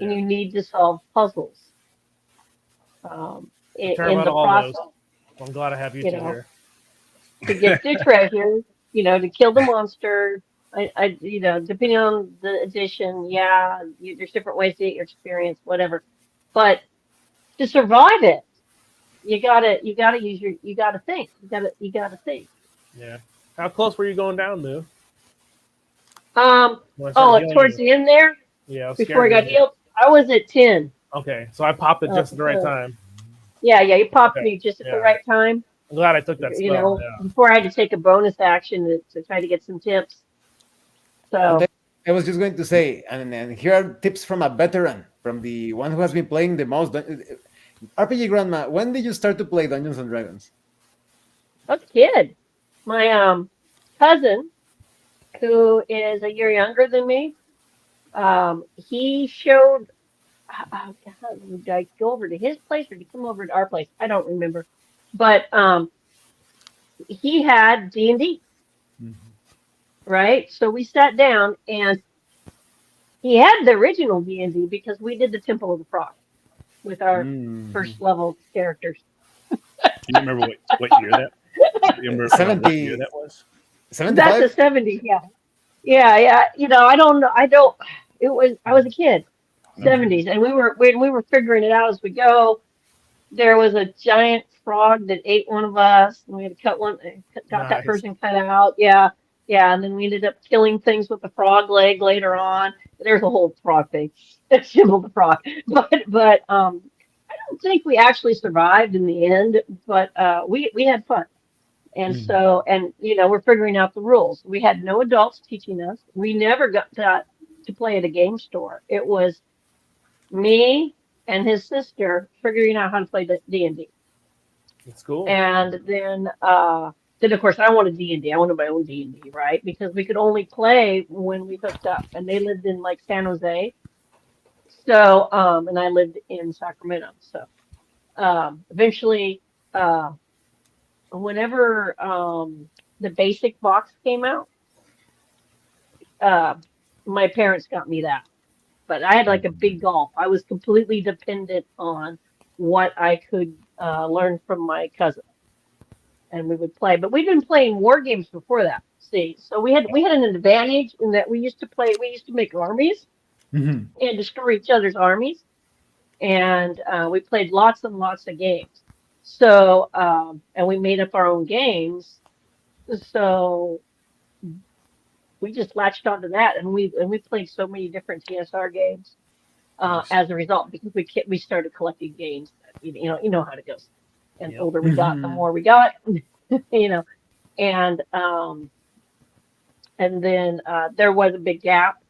and Yeah. you need to solve puzzles. In Care about the all process, those. I'm glad I have you You two know. here. to get the treasure, to kill the monster. Depending on the edition, there's different ways to get your experience, whatever. But to survive it, you gotta use you gotta think. You gotta think. Yeah. How close were you going down, Moo? When I started Oh, healing towards you? the end there, Yeah, I was before I scared got of you. healed, I was at 10. Okay, so I popped it just at the right time. Yeah, you popped Okay, me just at yeah. the right time. I'm glad I took that spell. Yeah. Before I had to take a bonus action to try to get some tips. So I was just going to say, and here are tips from a veteran, from the one who has been playing the most. RPG Grandma, when did you start to play Dungeons and Dragons? I was a kid. My cousin, who is a year younger than me, he showed. Oh, God, did I go over to his place or did he come over to our place? I don't remember. But he had D&D, right? So we sat down, and he had the original D&D because we did the Temple of the Frog with our first level characters. Do you remember what year that? Do you remember 70. what year that was? 75? That's the 70s, yeah. Yeah. I don't know. I was a kid, 70s, and when we were figuring it out as we go. There was a giant frog that ate one of us, and we had to got that Nice. person cut out. Yeah, and then we ended up killing things with the frog leg later on. There's a whole frog thing. It symbol the frog, but I don't think we actually survived in the end. But we had fun, and so we're figuring out the rules. We had no adults teaching us. We never got to play at a game store. It was me and his sister figuring out how to play the D&D. It's cool. And then of course I wanted D&D. I wanted my own D&D, right? Because we could only play when we hooked up, and they lived in like San Jose. So and I lived in Sacramento. So eventually whenever the basic box came out, my parents got me that. But I had like a big gulp. I was completely dependent on what I could learn from my cousin, and we would play. But we've been playing war games before that. See, so we had an advantage in that we used to make armies and destroy each other's armies, and we played lots and lots of games. So and we made up our own games. So we just latched onto that, and we played so many different TSR games as a result, because we started collecting games. You know how it goes. And the older we got, the more we got. And then there was a big gap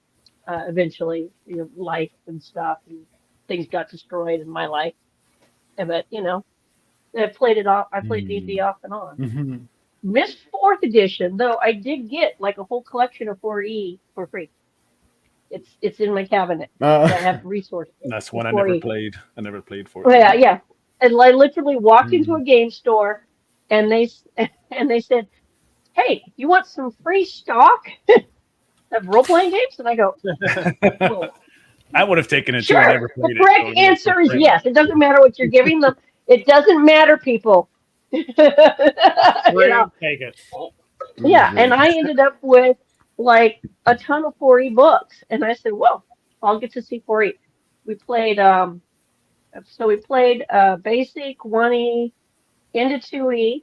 eventually, life and stuff, and things got destroyed in my life. But I played it off. I played D&D off and on. Mhm. Missed fourth edition, though. I did get like a whole collection of 4E for free. It's in my cabinet. Uh, So I have resources. That's with one I 4E. never played. I never played for Oh, it. yeah. And I literally walked into a Mm. game store, and they said, "Hey, you want some free stock of role playing games?" And I go, "Well, I would have taken it too. I sure." never The played it. correct so yeah, answer is great. yes. It doesn't matter what you're giving them. It doesn't matter, people. you know, Take it. yeah. And Great. I ended up with like a ton of 4E books, and I said, "Well, I'll get to see 4E." We played basic 1E into 2E.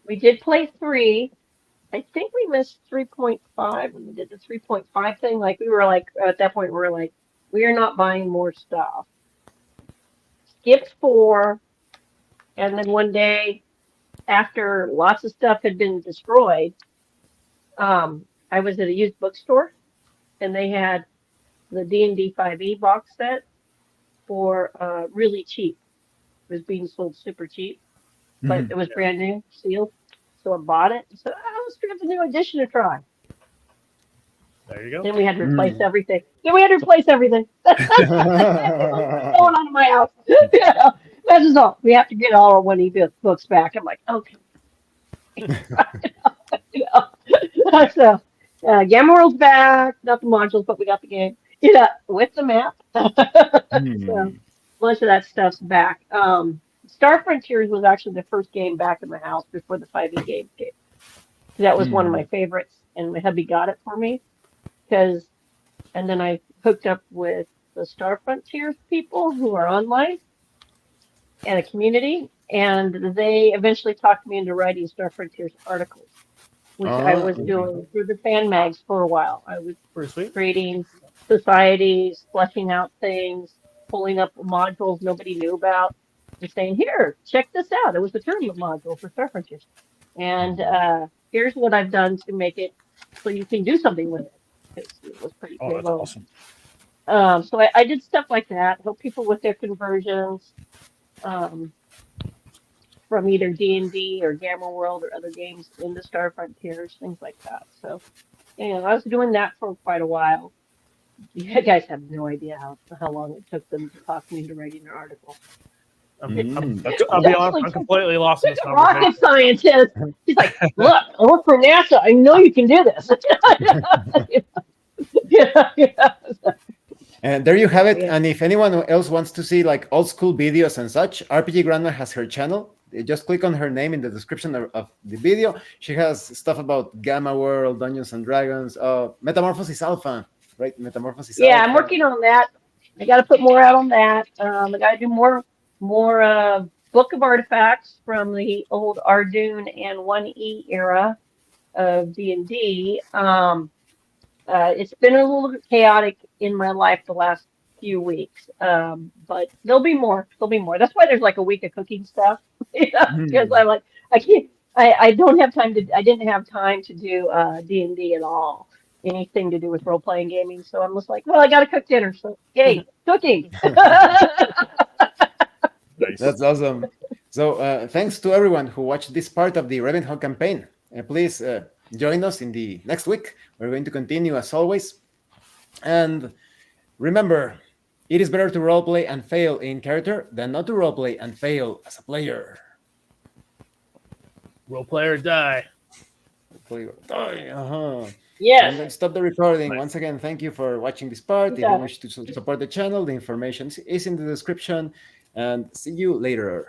We did play 3. I think we missed 3.5 when we did the 3.5 thing. Like we were like at that point we were like, we are not buying more stuff. Skipped 4, and then one day after lots of stuff had been destroyed, I was at a used bookstore and they had the D&D 5e box set for really cheap. It was being sold super cheap, but Mhm. it was brand new, sealed. So I bought it. So let's give the new edition a try. There you go. Then we had to replace Mm. everything. That's what's going on in my house. That's just all. We have to get all our 1E books back. I'm like, okay. you know. So, Gamma World's back. Not the modules, but we got the game. With the map. So, a Hmm. bunch of that stuff's back. Star Frontiers was actually the first game back in the house before the 5e games came. That was one of Hmm. my favorites, and my hubby got it for me. And then I hooked up with the Star Frontiers people who are online and a community, and they eventually talked me into writing Star Frontiers articles, which I was Okay. doing through the fan mags for a while. I was Pretty sweet. creating societies, fleshing out things, pulling up modules nobody knew about, and saying, "Here, check this out. It was a tournament module for Star Frontiers, and here's what I've done to make it so you can do something with it." It was pretty Oh, that's payload. awesome. So I did stuff like that, help people with their conversions um, from either D&D or Gamma World or other games into Star Frontiers, things like that. So, I was doing that for quite a while. You guys have no idea how long it took them to talk me into writing an article. Mm. I'll be honest. I'm completely lost in this Took a rocket conversation. scientist. He's like, "Look, I work for NASA. I know you can do this." yeah. And there you have it. Yeah. And if anyone else wants to see like old school videos and such, RPG Grandma has her channel. Just click on her name in the description of the video. She has stuff about Gamma World, Dungeons and Dragons, Metamorphosis Alpha, right? Metamorphosis Yeah, I'm Alpha. working on that. I got to put more out on that. I got to do more Book of Artifacts from the old Ardoon and 1E era of D&D. It's been a little chaotic in my life the last few weeks, but there'll be more. There'll be more. That's why there's like a week of cooking stuff. Because Hmm. I'm like, I can't. I don't have time to. I didn't have time to do D&D at all. Anything to do with role playing gaming. So I'm just like, well, I got to cook dinner. So yay, cooking. Nice. That's awesome. So thanks to everyone who watched this part of the Ravenhawk campaign. Please join us in the next week. We're going to continue as always. And remember, it is better to roleplay and fail in character than not to roleplay and fail as a player. Role play or die. Play or die. Uh-huh. Yes. I'm going to stop the recording. Nice. Once again, thank you for watching this part. If you Okay. wish to support the channel, the information is in the description. And see you later.